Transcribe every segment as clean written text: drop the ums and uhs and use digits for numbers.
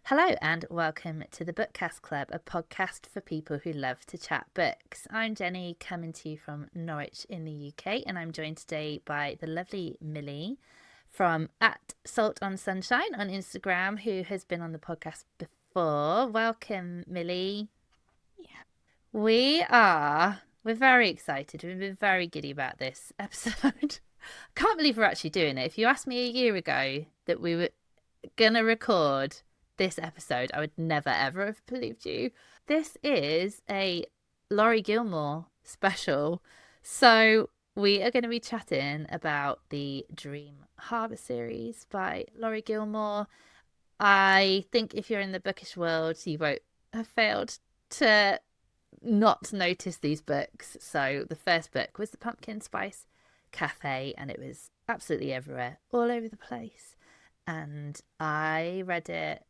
Hello and welcome to the Bookcast Club, a podcast for people who love to chat books. I'm Jenny, coming to you from Norwich in the UK, and I'm joined today by the lovely Millie from @SaltOnSunshine on Instagram, who has been on the podcast before. Welcome, Millie. Yeah. We're very excited. We've been very giddy about this episode. I can't believe we're actually doing it. If you asked me a year ago that we were going to record this episode, I would never ever have believed you. This is a Laurie Gilmore special. So we are going to be chatting about the Dream Harbour series by Laurie Gilmore. I think if you're in the bookish world, you won't have failed to not notice these books. So the first book was The Pumpkin Spice Cafe, and it was absolutely everywhere, all over the place. And I read it,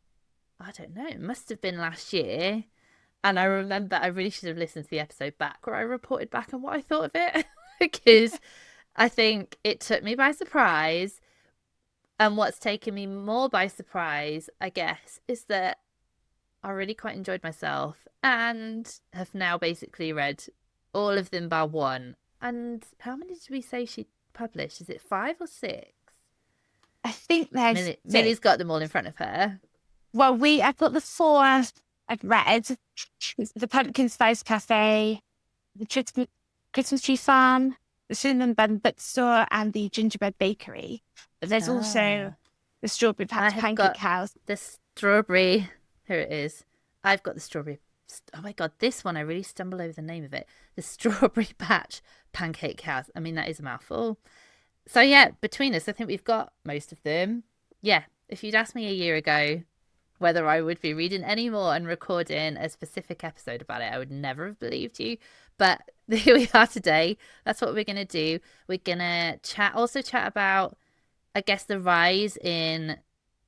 I don't know, it must have been last year. And I remember I really should have listened to the episode back where I reported back on what I thought of it because I think it took me by surprise. And what's taken me more by surprise, I guess, is that I really quite enjoyed myself and have now basically read all of them bar one. And how many did we say she published? Is it 5 or 6? I think there's Millie's got them all in front of her. Well, I've got the 4 I've read. The Pumpkin Spice Cafe, the Christmas Tree Farm, the Cinnamon Bun Bookstore, and the Gingerbread Bakery. But there's also the Strawberry Patch Pancake House. The strawberry. Here it is. I've got the strawberry. Oh my God, this one, I really stumble over the name of it. The Strawberry Patch Pancake House. I mean, that is a mouthful. So yeah, between us, I think we've got most of them. Yeah, if you'd asked me a year ago whether I would be reading any more and recording a specific episode about it, I would never have believed you. But here we are today. That's what we're going to do. We're going to chat about, I guess, the rise in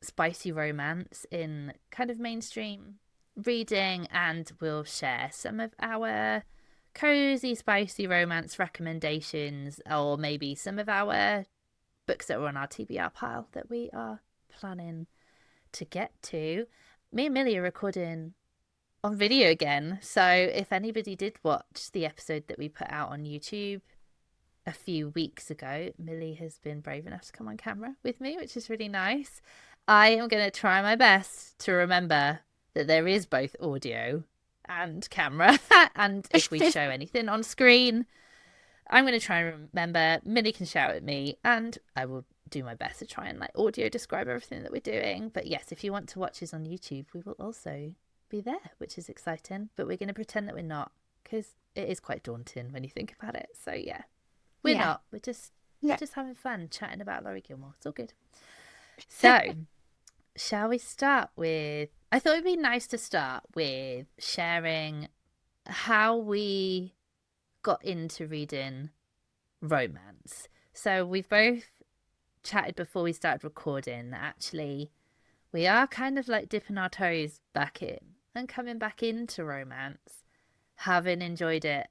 spicy romance in kind of mainstream reading, and we'll share some of our cozy spicy romance recommendations, or maybe some of our books that were on our TBR pile that we are planning to get to. Me and Millie are recording on video again, so if anybody did watch the episode that we put out on YouTube a few weeks ago, Millie has been brave enough to come on camera with me, which is really nice. I am going to try my best to remember that there is both audio and camera, and if we show anything on screen, I'm going to try and remember. Millie can shout at me, and I will do my best to try and audio describe everything that we're doing. But yes, if you want to watch us on YouTube, we will also be there, which is exciting. But we're going to pretend that we're not, because it is quite daunting when you think about it. So yeah, we're not. We're just having fun chatting about Laurie Gilmore. It's all good. So, shall we start with? I thought it'd be nice to start with sharing how we got into reading romance. So we've both chatted before we started recording that actually we are kind of dipping our toes back in and coming back into romance, having enjoyed it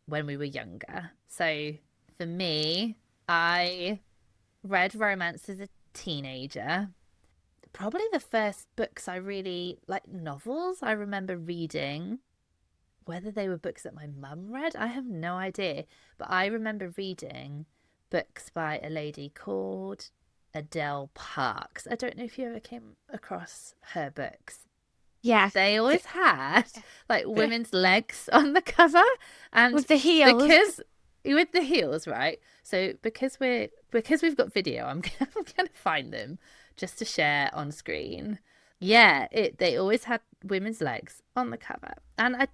when we were younger. So for me, I read romance as a teenager. Probably the first books I really novels I remember reading, whether they were books that my mum read, I have no idea. But I remember reading books by a lady called Adele Parks. I don't know if you ever came across her books. Yeah. They always had women's legs on the cover, and with the heels. With the heels, right? So because we've got video, I'm gonna find them just to share on screen. Yeah, they always had women's legs on the cover. And they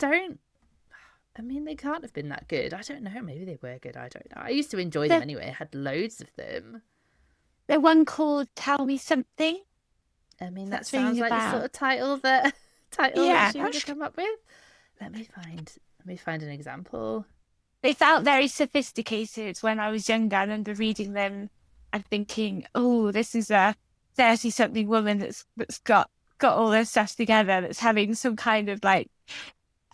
can't have been that good. I don't know. Maybe they were good. I don't know. I used to enjoy them anyway. I had loads of them. The one called Tell Me Something. I mean, that sounds like the sort of title that she would have come up with. Let me find an example. They felt very sophisticated when I was younger. I remember reading them and thinking, oh, this is a 30-something woman that's got all this stuff together, that's having some kind of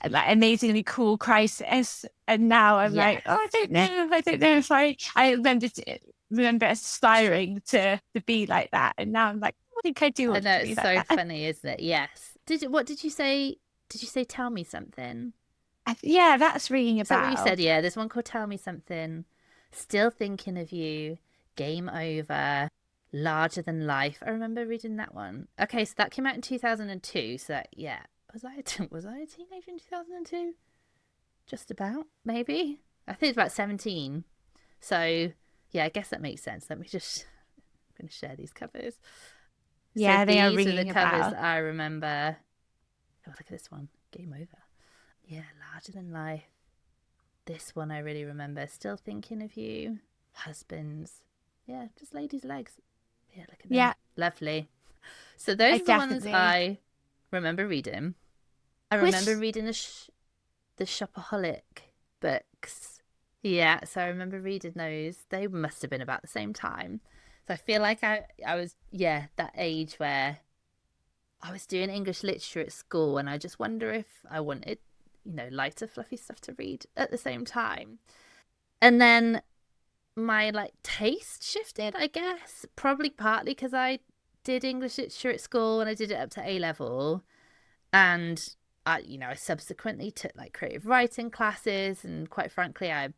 amazingly cool crisis. And now I'm I don't know if I remember aspiring to be like that. And now I'm like, I think I do I want know, to do it's so that. funny, isn't it? Yes. What did you say? Did you say tell me something? Yeah, that's ringing a Is that what you bell. said? Yeah, there's one called Tell Me Something. Still Thinking of You. Game Over. Larger Than Life. I remember reading that one. Okay, so that came out in 2002. So that, yeah, was I a teenager in 2002? Just about, maybe. I think it's about 17. So yeah, I guess that makes sense. Let me just. I'm going to share these covers. So Yeah, they are these are the ringing a covers bell. that I remember. Oh, look at this one. Game Over. Yeah, Larger Than Life. This one I really remember. Still Thinking of You. Husbands. Yeah, just ladies' legs. Yeah, look at them. Yeah, Lovely. So I those are the ones definitely. I remember reading. I remember Which, reading the Shopaholic books. Yeah, so I remember reading those. They must have been about the same time. So I feel like I was, yeah, that age where I was doing English literature at school, and I just wonder if I wanted, lighter, fluffy stuff to read at the same time. And then my like taste shifted, I guess, probably partly because I did English literature at school and I did it up to A level, and I subsequently took like creative writing classes, and quite frankly, I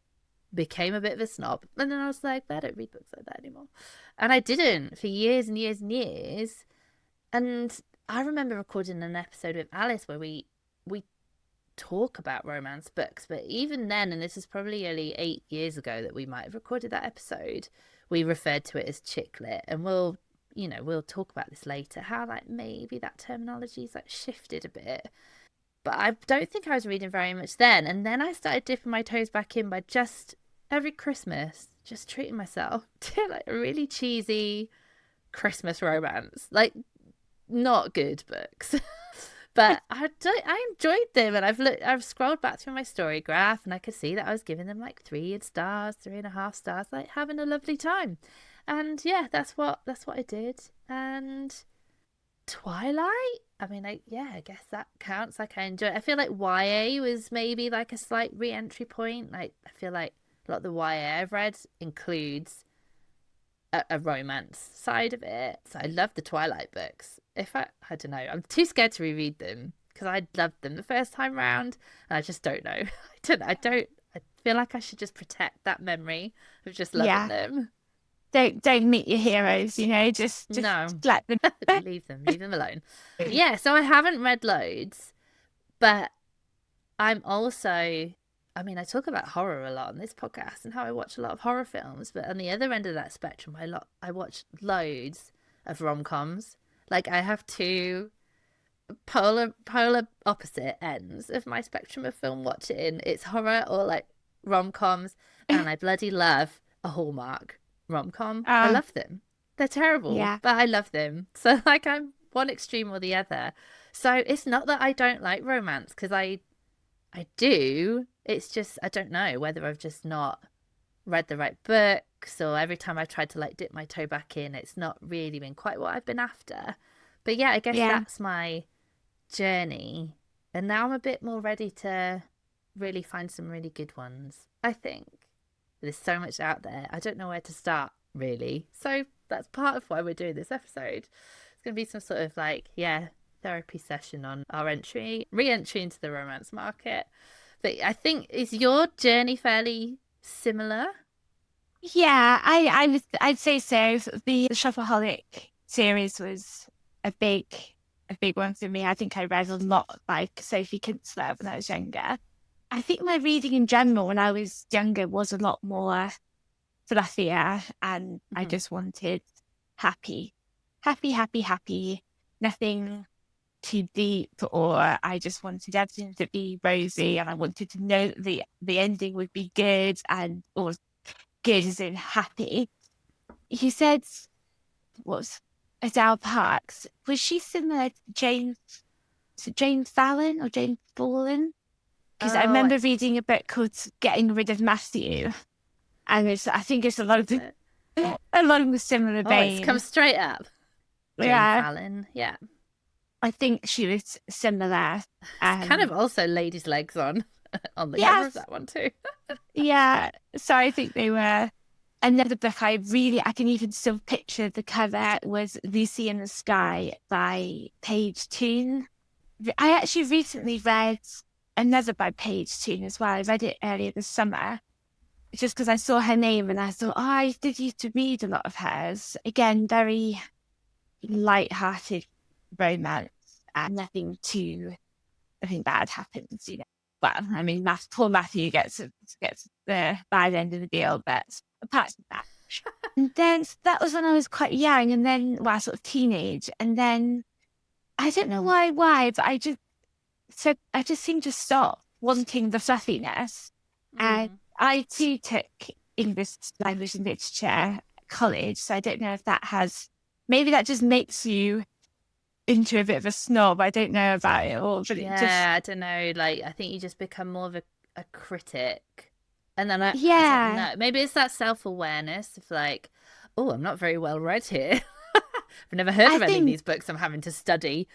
became a bit of a snob. And then I was like, I don't read books like that anymore, and I didn't for years and years and years. And I remember recording an episode with Alice where we talk about romance books, but even then, and this is probably only 8 years ago that we might have recorded that episode, we referred to it as chick lit, and we'll talk about this later, how like maybe that terminology's like shifted a bit. But I don't think I was reading very much then, and then I started dipping my toes back in by just every Christmas just treating myself to like a really cheesy Christmas romance, like not good books. But I enjoyed them, and I've scrolled back through my story graph, and I could see that I was giving them like 3 stars, 3.5 stars, like having a lovely time. And yeah, that's what I did. And Twilight, I mean, I guess that counts. Like I enjoy. I feel like YA was maybe like a slight re-entry point. Like I feel like a lot of the YA I've read includes a romance side of it. So I love the Twilight books. If I don't know, I'm too scared to reread them because I loved them the first time round, and I just don't know. I feel like I should just protect that memory of just loving yeah, them. don't meet your heroes. Just No, let them. leave them alone. Yeah, so I haven't read loads, but I'm also, I mean, I talk about horror a lot on this podcast and how I watch a lot of horror films, but on the other end of that spectrum, I watch loads of rom-coms. Like I have two polar opposite ends of my spectrum of film watching. It's horror or like rom-coms, and I bloody love a Hallmark rom-com. I Oh, love them. They're terrible, yeah, but I love them. So like I'm one extreme or the other. So it's not that I don't like romance, because I do. It's just I don't know whether I've just not read the right books, or every time I've tried to like dip my toe back in, it's not really been quite what I've been after. But yeah, I guess yeah, that's my journey. And now I'm a bit more ready to really find some really good ones, I think. There's so much out there. I don't know where to start, really. So that's part of why we're doing this episode. It's going to be some sort of like, yeah, therapy session on our re entry into the romance market. But I think, is your journey fairly similar? yeah. I'd say so. The Shopaholic series was a big a big one for me. I think I read a lot like Sophie Kinsler when I was younger. I think my reading in general when I was younger was a lot more fluffier, and I Mm-hmm. just wanted happy, happy, happy, happy. Nothing too deep, or I just wanted everything to be rosy, and I wanted to know that the ending would be good, and or good as in happy. You said what was Adele Parks? Was she similar to Jane Fallon or Jane Fallon? Because I Oh, remember reading a book called Getting Rid of Matthew, and I think it's a lot of is it? a lot of the similar Oh, it's come vein. straight up. Jane Yeah, Fallon. Yeah. I think she was similar. It's kind of Um, also ladies' legs on the cover of yes, that one too. yeah. So I think they were Another book I can even still picture the cover was Lucy in the Sky by Paige Toon. I actually recently read another by Paige Toon as well. I read it earlier this summer, just because I saw her name and I thought, oh, I did used to read a lot of hers. Again, very light-hearted romance, and nothing bad happens, you know. Well, I mean, poor Matthew gets the bad end of the deal, but apart from that. And then that was when I was quite young, and then, well, sort of teenage, and then I don't know why, but I just seemed to stop wanting the fluffiness. And I too took English language and literature at college, so I don't know if maybe that just makes you into a bit of a snob. I don't know about it all, but I don't know. Like, I think you just become more of a critic, and then I don't know. Maybe it's that self-awareness of like, oh, I'm not very well read here. I've never heard of any of these books I'm having to study,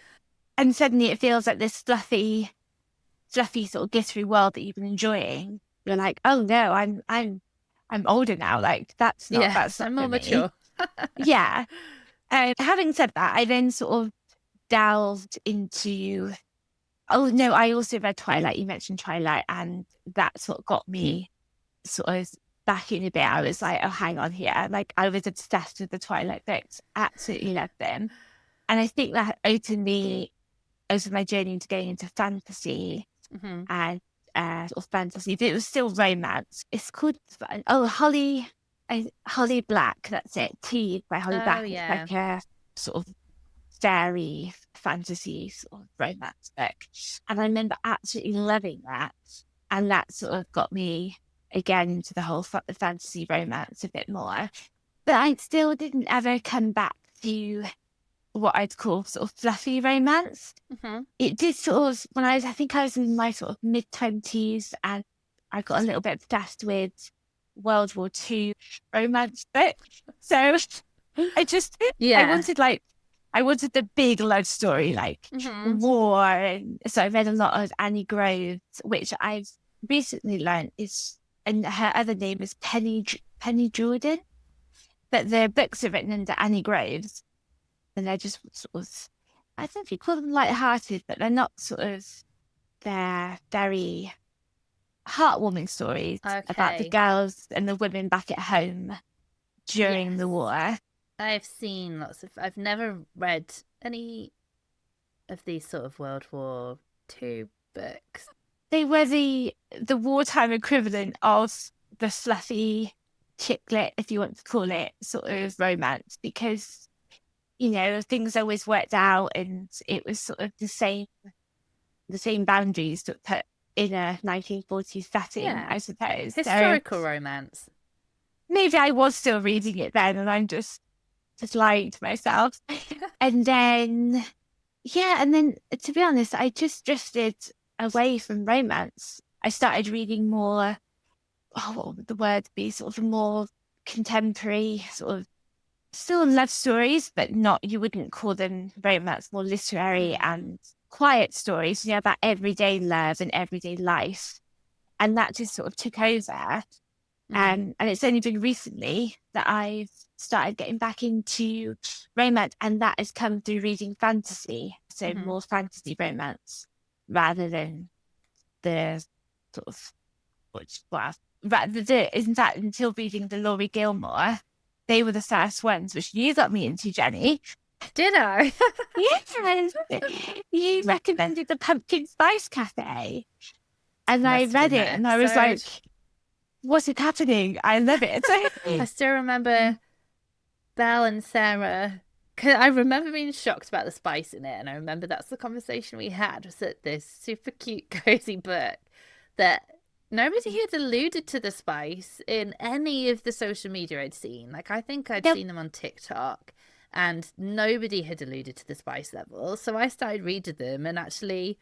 and suddenly it feels like this fluffy sort of glittery world that you've been enjoying. You're like, oh no, I'm older now. Like that's not I'm more mature. Yeah. Having said that, I then sort of delved into. Oh no, I also read Twilight. You mentioned Twilight, and that sort of got me sort of back in a bit. I was like, oh, hang on here. Like I was obsessed with the Twilight books. Absolutely loved them, and I think that opened me over my journey into going into fantasy and sort of fantasy. But it was still romance. It's called Holly Black. That's it. Tea by Holly Black. Yeah. It's like a sort of fairy fantasy sort of romance book, and I remember absolutely loving that, and that sort of got me again into the whole fantasy romance a bit more. But I still didn't ever come back to what I'd call sort of fluffy romance. It did sort of when I think I was in my sort of mid-20s, and I got a little bit obsessed with World War II romance books. So I wanted the big love story, like war. And so I read a lot of Annie Groves, which I've recently learned and her other name is Penny Jordan. But the books are written under Annie Groves, and they're just sort of, I don't know if you call them light-hearted, but they're not they're very heartwarming stories about the girls and the women back at home during the war. I've seen I've never read any of these sort of World War II books. They were the wartime equivalent of the fluffy chick lit, if you want to call it, sort of romance, because, you know, things always worked out, and it was sort of the same boundaries to put in a 1940s setting, I suppose. Historical romance. Maybe I was still reading it then, and I'm just lying to myself. And then to be honest, I just drifted away from romance. I started reading more, what would the word be, sort of more contemporary, sort of still love stories, but you wouldn't call them romance, more literary and quiet stories, you know, about everyday love and everyday life. And that just sort of took over. And it's only been recently that I've started getting back into romance, and that has come through reading fantasy, so more fantasy romance rather than the sort of isn't that until reading the Laurie Gilmore, they were the first ones which you got me into, Jenny. Did I? Yes, you recommended the Pumpkin Spice Cafe, and I read it, and I was like, what's it happening? I love it. I still remember Belle and Sarah, because I remember being shocked about the spice in it, and I remember that's the conversation we had, was that this super cute, cozy book that nobody had alluded to the spice in any of the social media I'd seen. Like, I think I'd seen them on TikTok, and nobody had alluded to the spice level. So I started reading them, and actually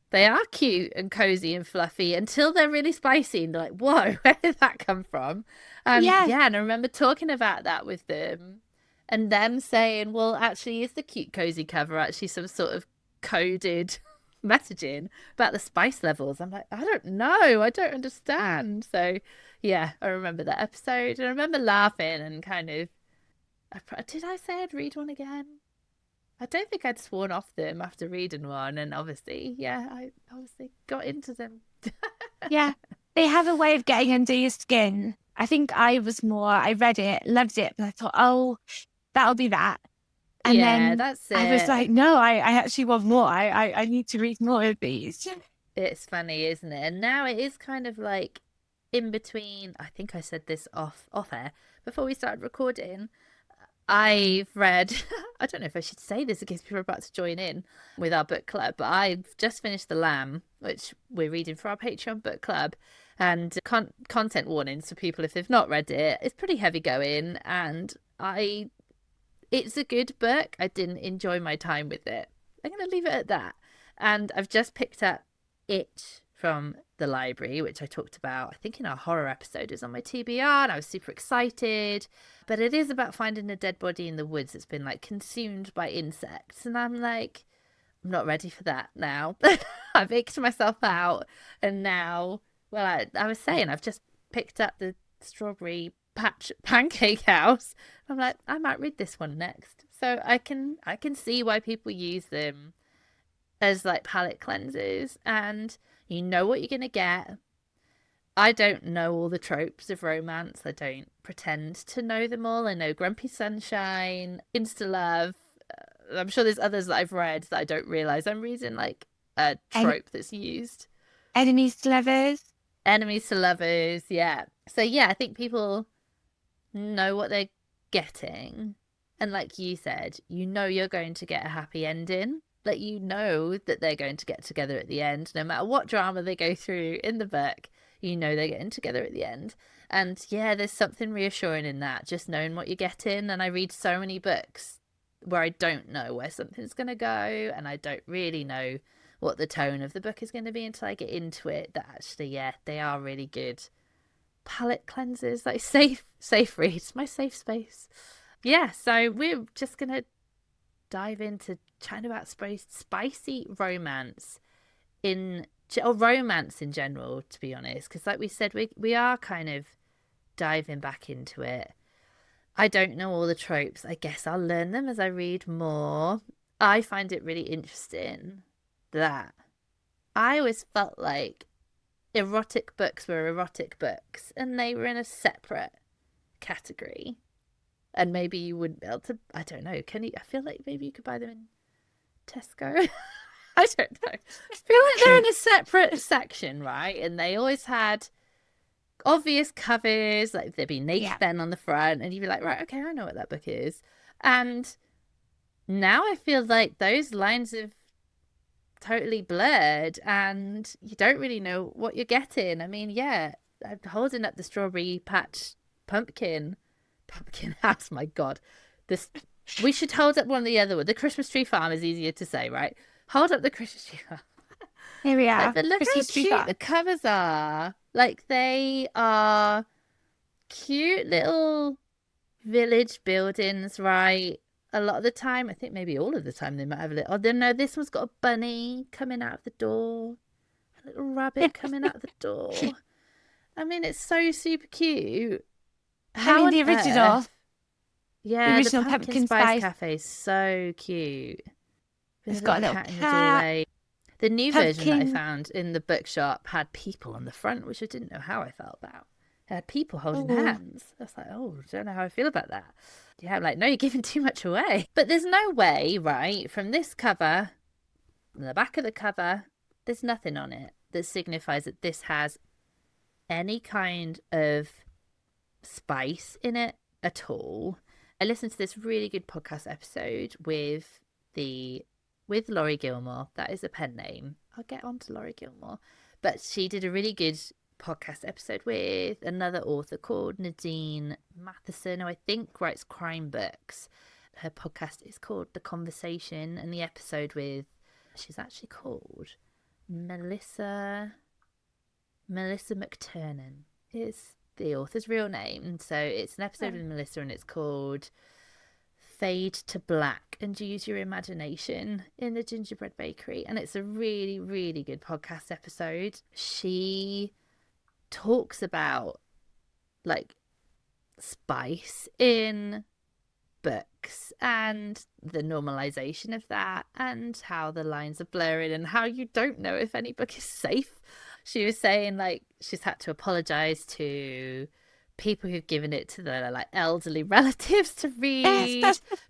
they are cute and cozy and fluffy until they're really spicy, and they're like, whoa, where did that come from? And I remember talking about that with them, and them saying, well, actually, is the cute cozy cover actually some sort of coded messaging about the spice levels. I'm like, I don't know. I don't understand. So, yeah, I remember that episode. And I remember laughing and kind of. Did I say I'd read one again? I don't think I'd sworn off them after reading one. And obviously, yeah, I obviously got into them. Yeah. They have a way of getting under your skin. I think I read it, loved it, but I thought, oh, that'll be that. And Yeah, then that's I was it. like, no, I actually want more. I need to read more of these. It's funny, isn't it? And now it is kind of like in between. I think I said this off air before we started recording. I've read, I don't know if I should say this in case people are about to join in with our book club, but I've just finished The Lamb, which we're reading for our Patreon book club. And content warnings for people if they've not read it. It's pretty heavy going, and it's a good book. I didn't enjoy my time with it. I'm going to leave it at that. And I've just picked up It from the library, which I talked about, I think in our horror episode. Is on my TBR, and I was super excited. But it is about finding a dead body in the woods that's been like consumed by insects. And I'm like, I'm not ready for that now. I've icked myself out. And now, well, I was saying, I've just picked up the Strawberry Patch Pancake House. I'm like, I might read this one next. So I can see why people use them as like palate cleansers, and you know what you're gonna get. I don't know all the tropes of romance. I don't pretend to know them all. I know Grumpy Sunshine, Insta Love. I'm sure there's others that I've read that I don't realize I'm reading like a trope that's used. Enemies to lovers. Enemies to lovers, yeah. So yeah, I think people know what they're getting. And like you said, you know you're going to get a happy ending. Like, you know that they're going to get together at the end. No matter what drama they go through in the book, you know they're getting together at the end. And yeah, there's something reassuring in that, just knowing what you're getting. And I read so many books where I don't know where something's going to go, and I don't really know what the tone of the book is going to be until I get into it. That actually, yeah, they are really good palette cleansers, like safe reads, my safe space. Yeah, so we're just gonna dive into chatting about spicy romance or romance in general, to be honest, because like we said, we are kind of diving back into it. I don't know all the tropes. I guess I'll learn them as I read more. I find it really interesting that I always felt like erotic books were erotic books and they were in a separate category. And maybe you wouldn't be able to, I don't know, can you? I feel like maybe you could buy them in Tesco. I don't know. I feel like they're in a separate section, right? And they always had obvious covers, like there'd be naked men on the front, and you'd be like, right, okay, I know what that book is. And now I feel like those lines have totally blurred and you don't really know what you're getting. I mean, yeah, I'm holding up the Strawberry Patch pumpkin house. My God, this we should hold up one of the other one. The Christmas Tree Farm is easier to say, right? Hold up the Christmas Tree Farm. Here we are. But look how cute the covers are. Like, they are cute little village buildings, right? A lot of the time, I think maybe all of the time, they might have a little. Oh, no, this one's got a bunny coming out of the door, a little rabbit coming out of the door. I mean, it's so super cute. How the original. Yeah, the original Pumpkin Spice Cafe is so cute. It's got a little cat in the doorway. The new version that I found in the bookshop had people on the front, which I didn't know how I felt about. It had people holding hands. I was like, oh, I don't know how I feel about that. Yeah, I'm like, no, you're giving too much away. But there's no way, right, from this cover, the back of the cover, there's nothing on it that signifies that this has any kind of spice in it at all. I listened to this really good podcast episode with Laurie Gilmore. That is a pen name. I'll get on to Laurie Gilmore. But she did a really good podcast episode with another author called Nadine Matheson, who I think writes crime books. Her podcast is called The Conversation, and the episode she's actually called Melissa McTernan is the author's real name. So it's an episode with Melissa, and it's called fade to black and use your imagination in the gingerbread bakery. And it's a really, really good podcast episode. She talks about like spice in books and the normalization of that, and how the lines are blurring, and how you don't know if any book is safe. She was saying like she's had to apologize to people who've given it to their like elderly relatives to read,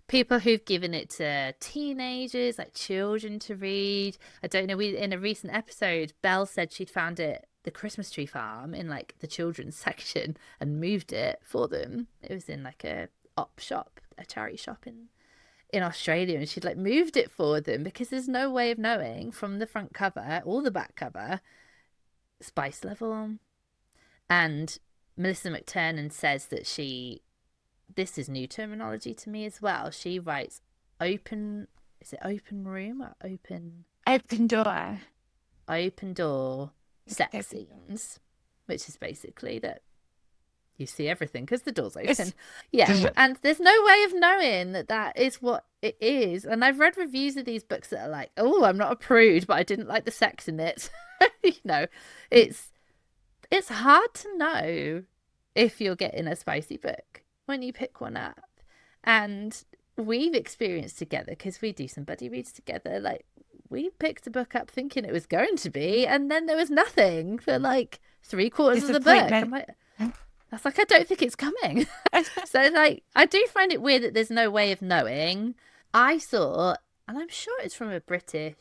people who've given it to teenagers, like children to read. I don't know, we in a recent episode, Belle said she'd found it the Christmas tree farm in like the children's section and moved it for them. It was in like a op shop, a charity shop in Australia, and she'd like moved it for them because there's no way of knowing from the front cover or the back cover spice level. And Melissa McTernan says that this is new terminology to me as well. She writes open room or open door sex scenes, which is basically that you see everything because the door's open. Yeah, and there's no way of knowing that is what it is. And I've read reviews of these books that are like, oh, I'm not a prude, but I didn't like the sex in it. You know, it's hard to know if you're getting a spicy book when you pick one up. And we've experienced together, because we do some buddy reads together, like we picked a book up thinking it was going to be, and then there was nothing for like 3/4 of the book. I'm like, that's like, I don't think it's coming. So like, I do find it weird that there's no way of knowing. I saw, and I'm sure it's from a British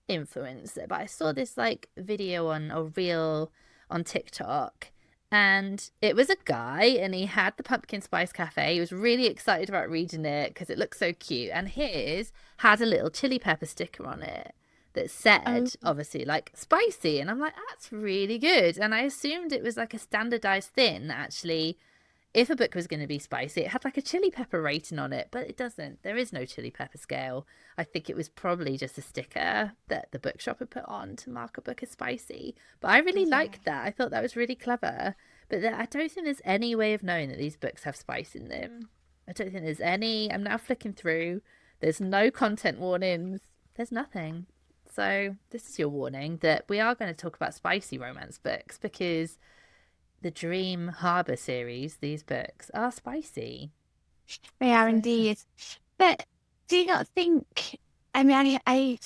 influencer, but I saw this like video on a reel on TikTok, and it was a guy, and he had the Pumpkin Spice Cafe. He was really excited about reading it because it looked so cute, and his had a little chili pepper sticker on it that said, obviously, like spicy. And I'm like, that's really good. And I assumed it was like a standardized thing. Actually, if a book was going to be spicy, it had like a chili pepper rating on it, but it doesn't. There is no chili pepper scale. I think it was probably just a sticker that the bookshop had put on to mark a book as spicy. But I really liked that. I thought that was really clever. But I don't think there's any way of knowing that these books have spice in them. I don't think there's any. I'm now flicking through. There's no content warnings. There's nothing. So this is your warning that we are going to talk about spicy romance books, because the Dream Harbour series, these books are spicy. They are indeed. But do you not think, I mean, I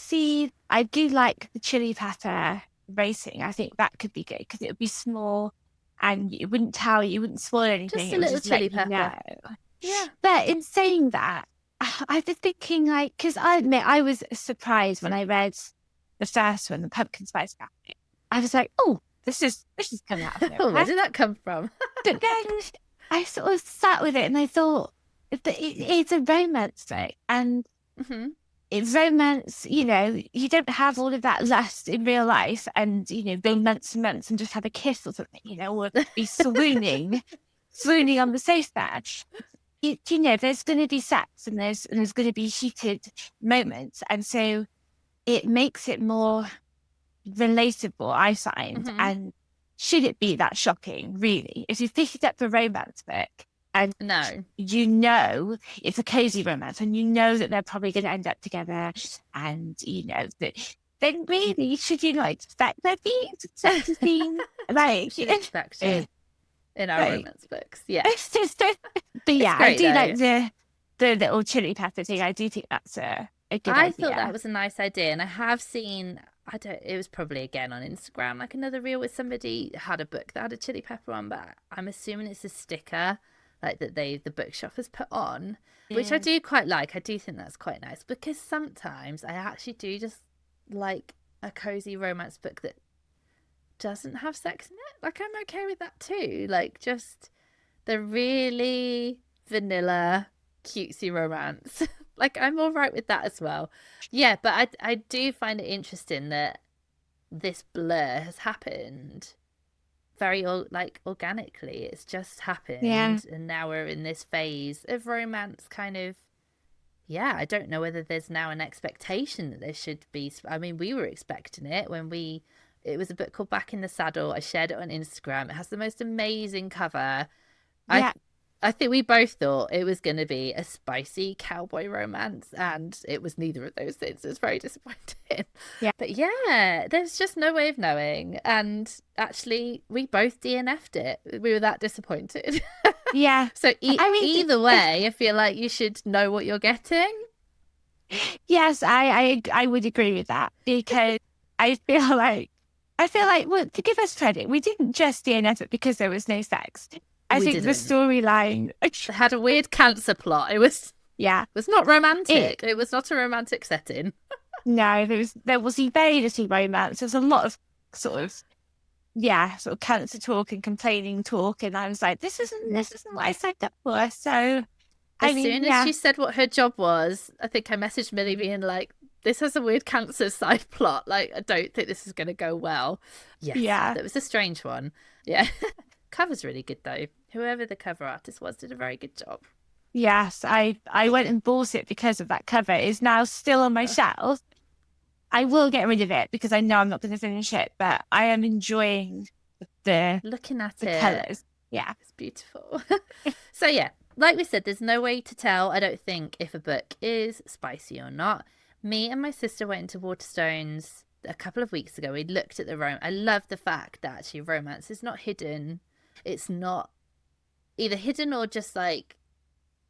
do like the chili pepper rating. I think that could be good because it would be small and you wouldn't spoil anything. Just a little chili pepper. Yeah. But in saying that, I was thinking, like, because I admit I was surprised when I read the first one, the Pumpkin Spice Cafe. I was like, oh, this is coming out of nowhere. Where did that come from? But then I sort of sat with it and I thought, it's a romance book, and it's romance, you know, you don't have all of that lust in real life and, you know, go months and months and just have a kiss or something, you know, or be swooning on the sofa. You know, there's going to be sex and there's going to be heated moments. And so it makes it more relatable, I find. And should it be that shocking, really? If you pick it up a romance book and you know it's a cozy romance and you know that they're probably going to end up together, and you know that, then really should you not expect there being such a scene? Like, should expect it in our romance books. Yeah. But yeah, great, I do like the little chili pepper thing. I do think that's a good idea. I thought that was a nice idea, and I have seen, it was probably again on Instagram, like another reel with somebody had a book that had a chili pepper on, but I'm assuming it's a sticker like that the bookshop has put on, which I do quite like. I do think that's quite nice, because sometimes I actually do just like a cozy romance book that doesn't have sex in it. Like, I'm okay with that too. Like, just the really vanilla cutesy romance. Like, I'm all right with that as well. Yeah, but I do find it interesting that this blur has happened very organically. It's just happened, and now we're in this phase of romance kind of. Yeah, I don't know whether there's now an expectation that there should be. I mean, we were expecting it when it was a book called Back in the Saddle. I shared it on Instagram. It has the most amazing cover. I think we both thought it was going to be a spicy cowboy romance, and it was neither of those things. It was very disappointing. Yeah. But yeah, there's just no way of knowing. And actually, we both DNF'd it. We were that disappointed. Yeah. So I mean, either way, I feel like you should know what you're getting. yes, I would agree with that, because I feel like, well, to give us credit, we didn't just DNF it because there was no sex. I think the storyline It had a weird cancer plot. It was not romantic. It was not a romantic setting. No, there was very little romance. There's a lot of sort of cancer talk and complaining talk, and I was like, this isn't what I signed up for. So as soon as she said what her job was, I think I messaged Millie being like, this has a weird cancer side plot. Like, I don't think this is going to go well. Yes, yeah, that was a strange one. Yeah. Cover's really good though. Whoever the cover artist was did a very good job. Yes, I went and bought it because of that cover. It's now still on my shelf. I will get rid of it because I know I'm not going to finish it, but I am enjoying looking at the colours. Yeah, it's beautiful. So yeah, like we said, there's no way to tell, I don't think, if a book is spicy or not. Me and my sister went into Waterstones a couple of weeks ago. We looked at the romance. I love the fact that actually romance is not hidden. It's not either hidden or just like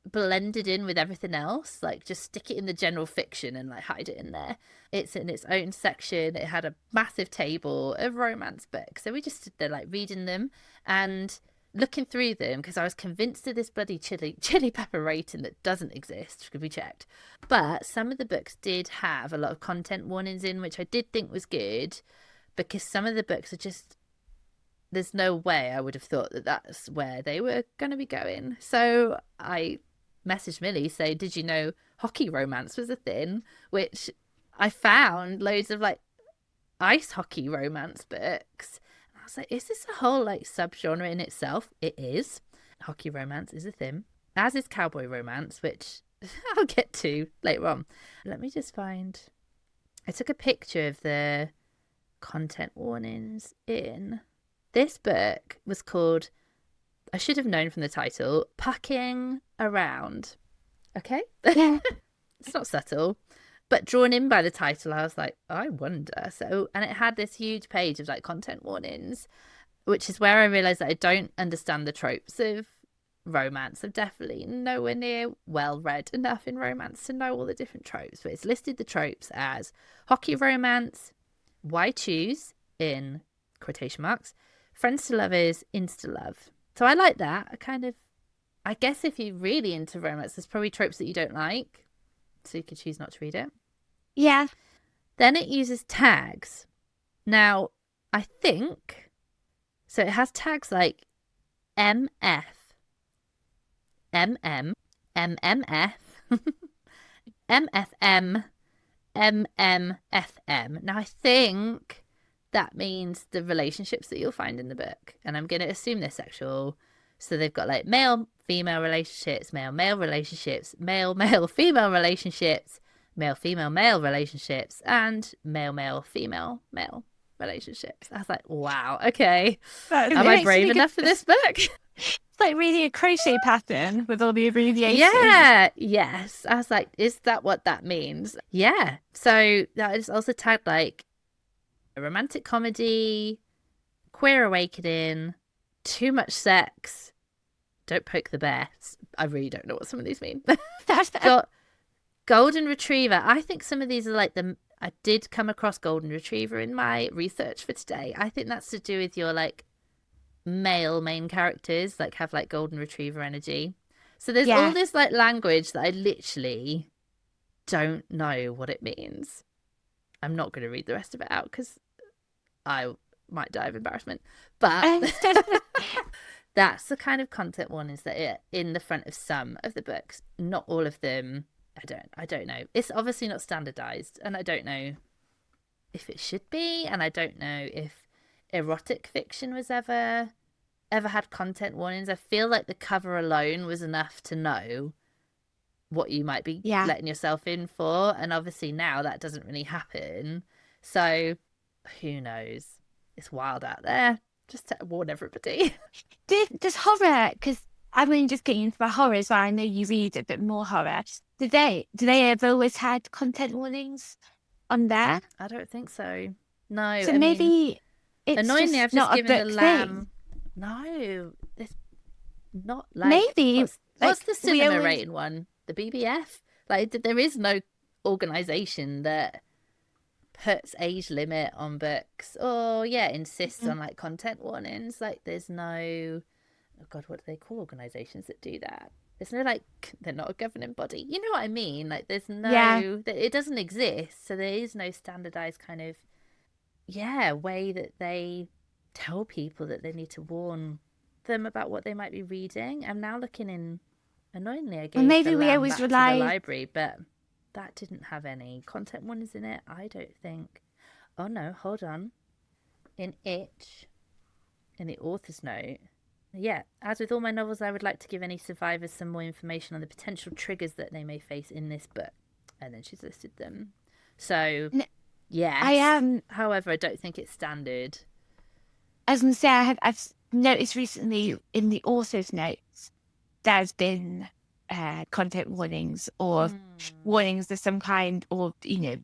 blended in with everything else. Like, just stick it in the general fiction and like hide it in there. It's in its own section. It had a massive table of romance books, so we just stood there like reading them and looking through them, because I was convinced of this bloody chili pepper rating that doesn't exist, could be checked. But some of the books did have a lot of content warnings in, which I did think was good, because some of the books are just, there's no way I would have thought that that's where they were going to be going. So I messaged Millie, say, did you know hockey romance was a thing? Which I found loads of like ice hockey romance books. And I was like, is this a whole like subgenre in itself? It is. Hockey romance is a thing, as is cowboy romance, which I'll get to later on. Let me just find, I took a picture of the content warnings in. This book was called, I should have known from the title, Pucking Around. Okay? Yeah. It's not subtle. But drawn in by the title, I was like, I wonder. So, and it had this huge page of like content warnings, which is where I realised that I don't understand the tropes of romance. I'm definitely nowhere near well read enough in romance to know all the different tropes. But it's listed the tropes as hockey romance, why choose, in quotation marks, friends to lovers, insta love. So I like that. I guess if you're really into romance, there's probably tropes that you don't like, so you could choose not to read it. Yeah. Then it uses tags. Now, I think, so it has tags like MF, MM, MMF, MFM, MMFM. Now, I think that means the relationships that you'll find in the book. And I'm going to assume they're sexual. So they've got like male-female relationships, male-male relationships, male-male-female relationships, male-female-male relationships, and male-male-female-male relationships. I was like, wow, okay. Am I brave enough for this book? It's like reading a crochet pattern with all the abbreviations. Yeah, yes. I was like, is that what that means? Yeah. So that is also tagged like a romantic comedy, queer awakening, too much sex, don't poke the bear. I really don't know what some of these mean. Golden retriever. I think some of these are like I did come across golden retriever in my research for today. I think that's to do with your like male main characters, like have like golden retriever energy. So there's all this like language that I literally don't know what it means. I'm not going to read the rest of it out because I might die of embarrassment. But that's the kind of content warnings that are in the front of some of the books. Not all of them. I don't know. It's obviously not standardized, and I don't know if it should be, and I don't know if erotic fiction was ever had content warnings. I feel like the cover alone was enough to know what you might be letting yourself in for, and obviously now that doesn't really happen. So who knows? It's wild out there. Just to warn everybody. Does horror, because I'm only just getting into the horror as well. I know you read a bit more horror. Do they have always had content warnings on there? I don't think so. No, So I mean, maybe it's annoyingly, just I've just not a given the book thing. lamb. No, it's not like Maybe what's the we cinema always rating one? The BBF? Like there is no organization that puts age limit on books or insists on like content warnings. Like there's no, oh god, what do they call organizations that do that? There's no like, they're not a governing body, you know what I mean? Like there's yeah. no, it doesn't exist, so there is no standardized kind of way that they tell people that they need to warn them about what they might be reading. I'm now looking in, annoyingly I Well, gave the maybe we lamb always back to the rely. library, but that didn't have any content warnings in it, I don't think. Oh no, hold on. In the author's note, as with all my novels, I would like to give any survivors some more information on the potential triggers that they may face in this book. And then she's listed them. So, yes. I am. However, I don't think it's standard. As I say, I've noticed recently in the author's notes, there's been content warnings or warnings of some kind, or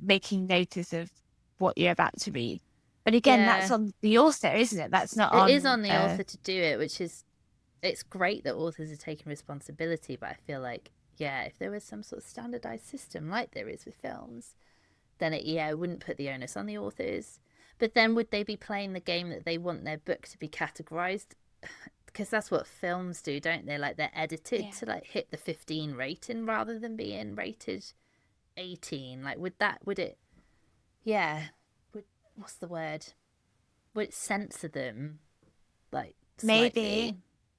making notice of what you're about to read. But again, that's on the author, isn't it? That's not on. It is on the author to do it, which is, it's great that authors are taking responsibility. But I feel like, if there was some sort of standardized system like there is with films, then it wouldn't put the onus on the authors. But then would they be playing the game that they want their book to be categorized? Because that's what films do, don't they? Like they're edited to like hit the 15 rating rather than being rated 18. Like would it? What's the word? Would it censor them? Like slightly? Maybe.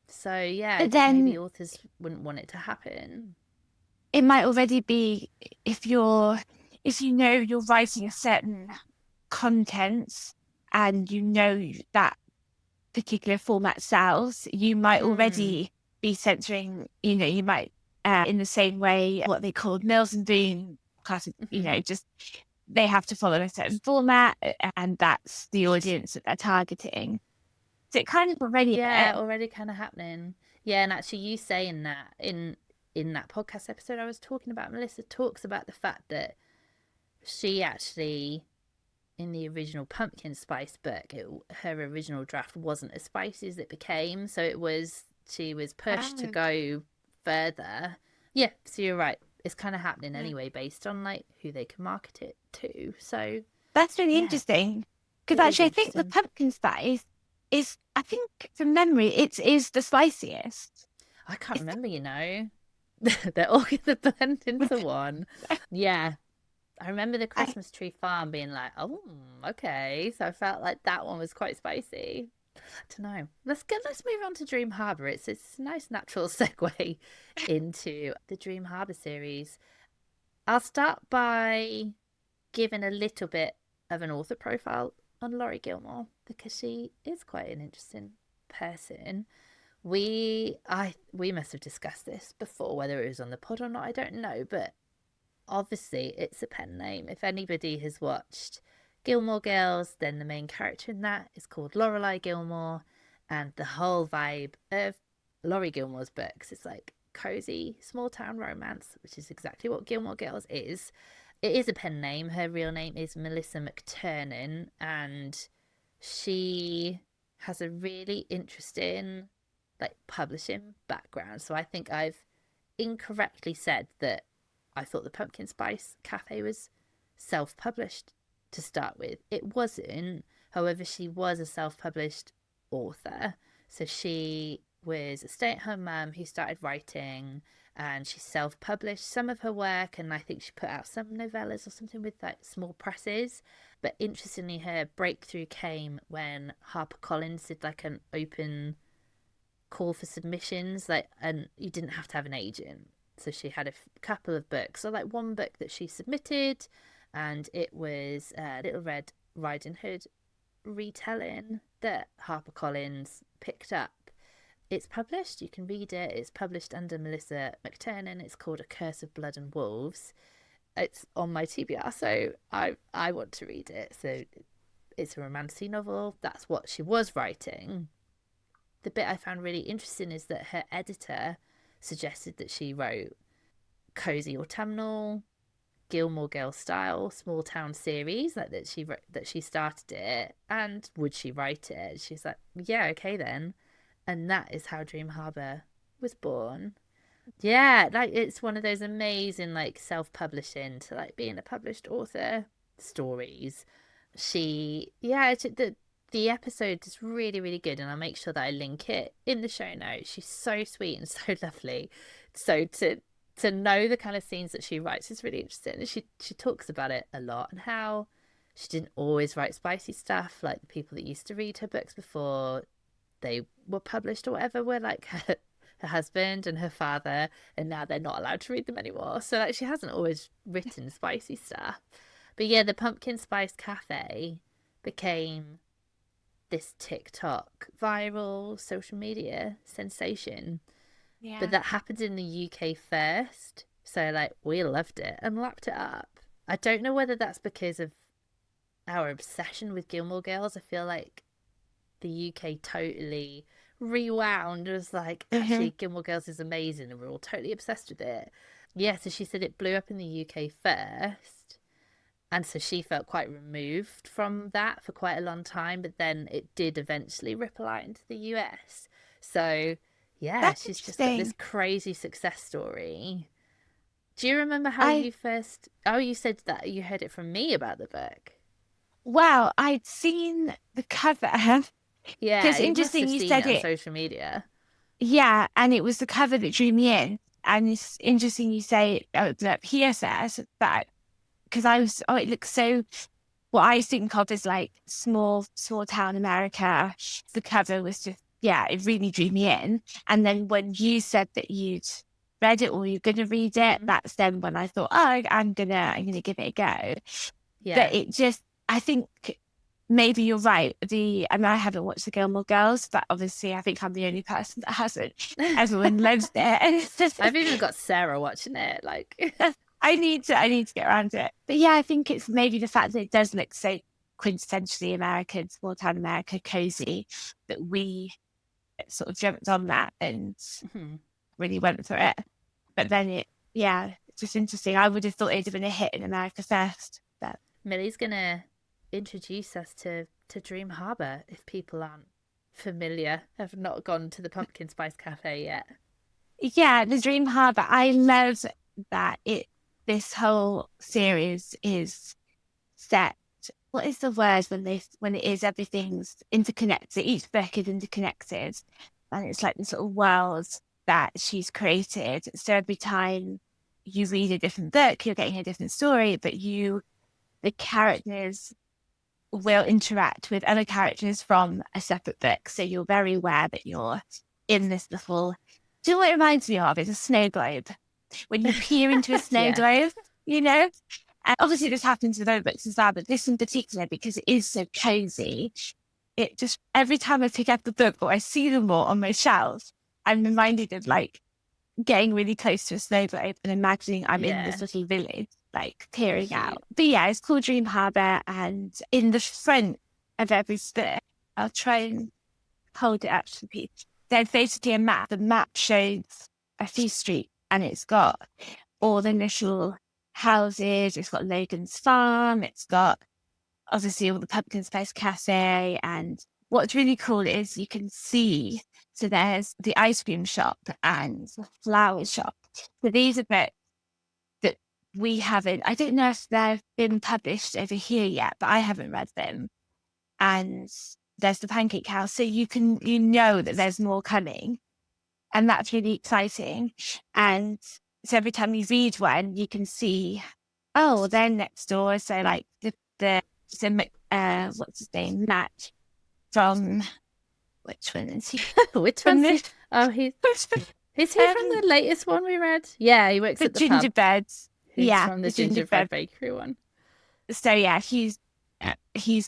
So I But think then maybe authors wouldn't want it to happen. it might already be, if you know you're writing a certain content and you know that particular format sells, you might already be censoring, you might in the same way what they called Mills and Boon class, just they have to follow a certain format and that's the audience that they're targeting. So it kind of already already kind of happening. And actually you saying that in that podcast episode I was talking about, Melissa talks about the fact that she actually, in the original pumpkin spice book, her original draft wasn't as spicy as it became, so she was pushed to go further. So you're right, it's kind of happening anyway based on like who they can market it to. So that's really interesting, because actually I think the pumpkin spice is, I think from memory, it is the spiciest. I can't remember, they're all gonna blend into one. I remember the Christmas tree farm being like, oh, okay. So I felt like that one was quite spicy. I don't know. Let's move on to Dream Harbour. It's a nice natural segue into the Dream Harbour series. I'll start by giving a little bit of an author profile on Laurie Gilmore, because she is quite an interesting person. We must have discussed this before, whether it was on the pod or not, I don't know, but obviously it's a pen name. If anybody has watched Gilmore Girls, then the main character in that is called Lorelai Gilmore, and the whole vibe of Laurie Gilmore's books is like cozy small town romance, which is exactly what Gilmore Girls is. It is a pen name. Her real name is Melissa McTernan, and she has a really interesting like publishing background. So I think I've incorrectly said that I thought the Pumpkin Spice Cafe was self-published to start with. It wasn't. However, she was a self-published author. So she was a stay-at-home mum who started writing, and she self-published some of her work, and I think she put out some novellas or something with like small presses. But interestingly, her breakthrough came when HarperCollins did like an open call for submissions, and you didn't have to have an agent. So she had a couple of books. So like one book that she submitted, and it was Little Red Riding Hood retelling that HarperCollins picked up. It's published, you can read it. It's published under Melissa McTernan. It's called A Curse of Blood and Wolves. It's on my TBR, so I want to read it. So it's a romantic novel. That's what she was writing. the bit I found really interesting is that her editor suggested that she wrote cozy autumnal, Gilmore Girl style small town series, like that she started it, and would she write it? She's like, yeah, okay then, and that is how Dream Harbour was born. Yeah, like it's one of those amazing like self-publishing to like being a published author stories. The episode is really really good, and I'll make sure that I link it in the show notes. She's so sweet and so lovely. So to know the kind of scenes that she writes is really interesting. And she talks about it a lot and how she didn't always write spicy stuff. Like the people that used to read her books before they were published or whatever were like her husband and her father, and now they're not allowed to read them anymore. So like she hasn't always written spicy stuff. But yeah, the Pumpkin Spice Cafe became this TikTok viral social media sensation. Yeah. But that happened in the UK first. So like we loved it and lapped it up. I don't know whether that's because of our obsession with Gilmore Girls. I feel like the UK totally rewound. It was like, actually, Gilmore Girls is amazing, and we're all totally obsessed with it. Yeah, so she said it blew up in the UK first, and so she felt quite removed from that for quite a long time, but then it did eventually ripple out into the US. So yeah, That's she's just got this crazy success story. Do you remember how you first... Oh, you said that you heard it from me about the book. Well, I'd seen the cover. Yeah, it's interesting you said it it on social media. Yeah, and it was the cover that drew me in. And it's interesting you say that PSS that because it looks so. What I think of is like small town America. The cover was just it really drew me in. And then when you said that you'd read it or you're gonna read it, that's then when I thought, oh, I'm gonna give it a go. Yeah, but it just I think. Maybe you're right. I haven't watched the Gilmore Girls, but obviously I think I'm the only person that hasn't. Everyone loves it, and it's just I've even got Sarah watching it. Like, I need to get around to it. But yeah, I think it's maybe the fact that it does look so quintessentially American, small town America, cozy, that we sort of jumped on that and really went for it. But then it's just interesting. I would have thought it'd have been a hit in America first. But Millie's gonna introduce us to Dream Harbour if people aren't familiar, have not gone to the Pumpkin Spice Cafe yet. Yeah, the Dream Harbour. I love that this whole series is set. What is the word when it is everything's interconnected? Each book is interconnected, and it's like this sort of world that she's created. So every time you read a different book, you're getting a different story, but the characters will interact with other characters from a separate book. So you're very aware that you're in this little... Do you know what it reminds me of? It's a snow globe. When you peer into a snow globe, And obviously this happens with other books as well, but this in particular, because it is so cozy, it just, every time I pick up the book or I see them all on my shelf, I'm reminded of like getting really close to a snow globe and imagining I'm in this little village, like peering out. But yeah, it's called Dream Harbour, and in the front of every book, I'll try and hold it up to people. There's basically a map. The map shows a few streets, and it's got all the initial houses. It's got Logan's farm. It's got obviously all the Pumpkin Spice Cafe. And what's really cool is you can see, so there's the ice cream shop and the flower shop. So these are books that we haven't, I don't know if they've been published over here yet, but I haven't read them. And there's the Pancake House. So you know that there's more coming. And that's really exciting. And so every time you read one, you can see, oh, they're next door. So like what's his name? Matt from, which one is he? Which one? Oh, is he from the latest one we read? Yeah, he works at the gingerbread. He's from the gingerbread bakery one. So yeah, he's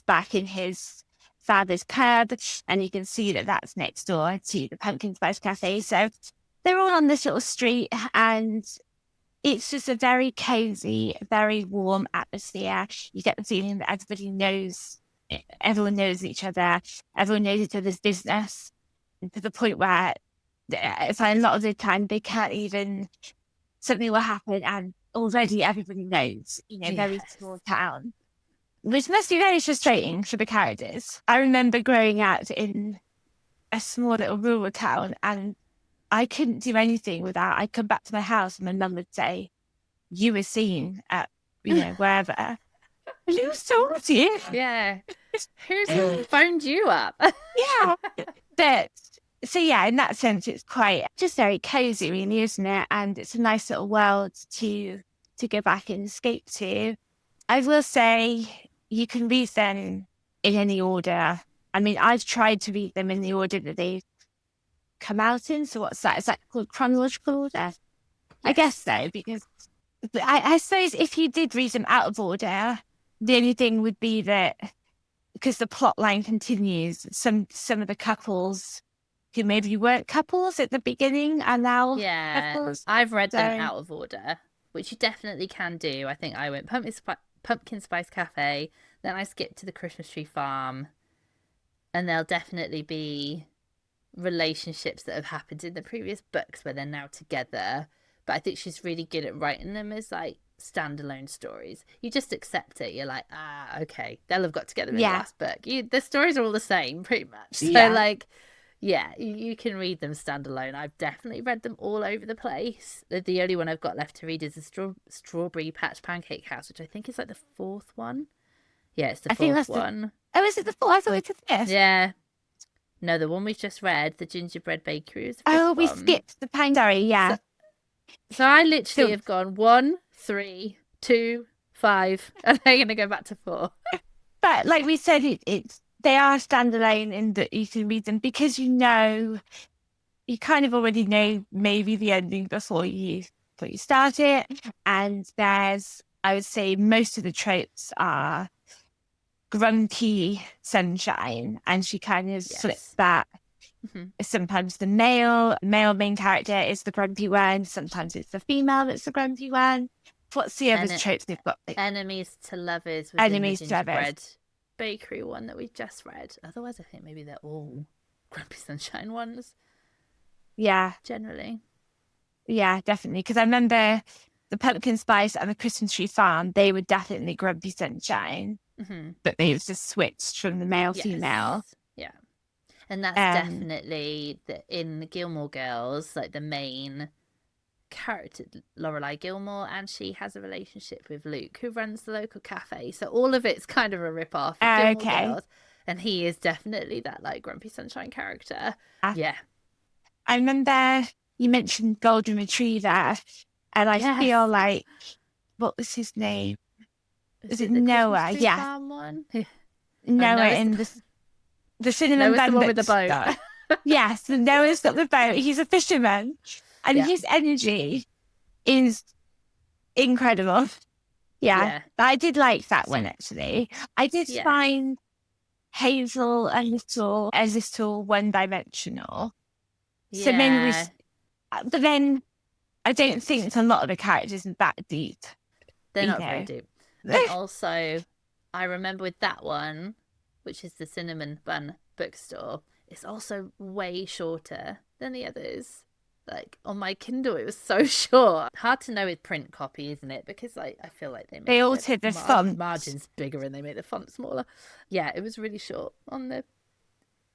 back in his father's pub, and you can see that that's next door to the Pumpkin Spice Cafe. So they're all on this little street, and it's just a very cozy, very warm atmosphere. You get the feeling that everyone knows each other, everyone knows each other's business. to the point where it's like a lot of the time they can't even, something will happen and already everybody knows, very small town, which must be very frustrating for the characters. I remember growing up in a small little rural town and I couldn't do anything without, I'd come back to my house and my mum would say, you were seen at, wherever. Who told you? Yeah. Who's phoned you up? Yeah. But so yeah, in that sense, it's quite just very cozy, really, isn't it? And it's a nice little world to go back and escape to. I will say you can read them in any order. I mean, I've tried to read them in the order that they've come out in. So what's that? Is that called chronological order? Yes. I guess so, because I suppose if you did read them out of order, the only thing would be that because the plot line continues, some of the couples who maybe weren't couples at the beginning are now couples. I've read them out of order, which you definitely can do. I think I went Pumpkin Spice Cafe, then I skipped to the Christmas Tree Farm, and there'll definitely be relationships that have happened in the previous books where they're now together. But I think she's really good at writing them as like standalone stories. You just accept it. You're like, okay, they'll have got together in the last book. The stories are all the same, pretty much. So you can read them standalone. I've definitely read them all over the place. The only one I've got left to read is the Strawberry Patch Pancake House, which I think is like the fourth one. Yeah, it's the fourth one. Oh, is it the fourth? I thought it was the fifth. Yeah. No, the one we've just read, the Gingerbread Bakery, is the fifth one. We skipped the Sorry, yeah. So I literally have gone 1, 3, 2, 5, and I'm going to go back to 4. But like we said, they are standalone in that you can read them because you kind of already know maybe the ending before you start it. And I would say most of the tropes are grumpy sunshine, and she kind of flips that. Mm-hmm. Sometimes the male main character is the grumpy one. Sometimes it's the female that's the grumpy one. What's the other tropes they've got? Enemies to lovers. Enemies to lovers. Bakery one that we just read. Otherwise, I think maybe they're all grumpy sunshine ones. Yeah, generally. Yeah, definitely. Because I remember the Pumpkin Spice and the Christmas Tree Farm. They were definitely grumpy sunshine, but they just switched from the male female. Yeah. And that's definitely in the Gilmore Girls, like the main character, Laurie Gilmore, and she has a relationship with Luke, who runs the local cafe. So all of it's kind of a rip-off of Gilmore Girls. And he is definitely that like grumpy sunshine character. Yeah. I remember you mentioned Golden Retriever, and I feel like, what was his name? Is it Noah? Yeah. Noah in the cinnamon bun. The one with the boat. Yes, Noah's got the boat. He's a fisherman, and his energy is incredible. Yeah. But I did like that one, actually. I did find Hazel a little one-dimensional. Yeah. So maybe but then I don't think a lot of the characters are that deep. They're not very deep. And also, I remember with that one, which is the Cinnamon Bun bookstore, it's also way shorter than the others. Like on my Kindle, it was so short. Hard to know with print copy, isn't it? Because I feel like they altered the font margins bigger and they made the font smaller. Yeah, it was really short on the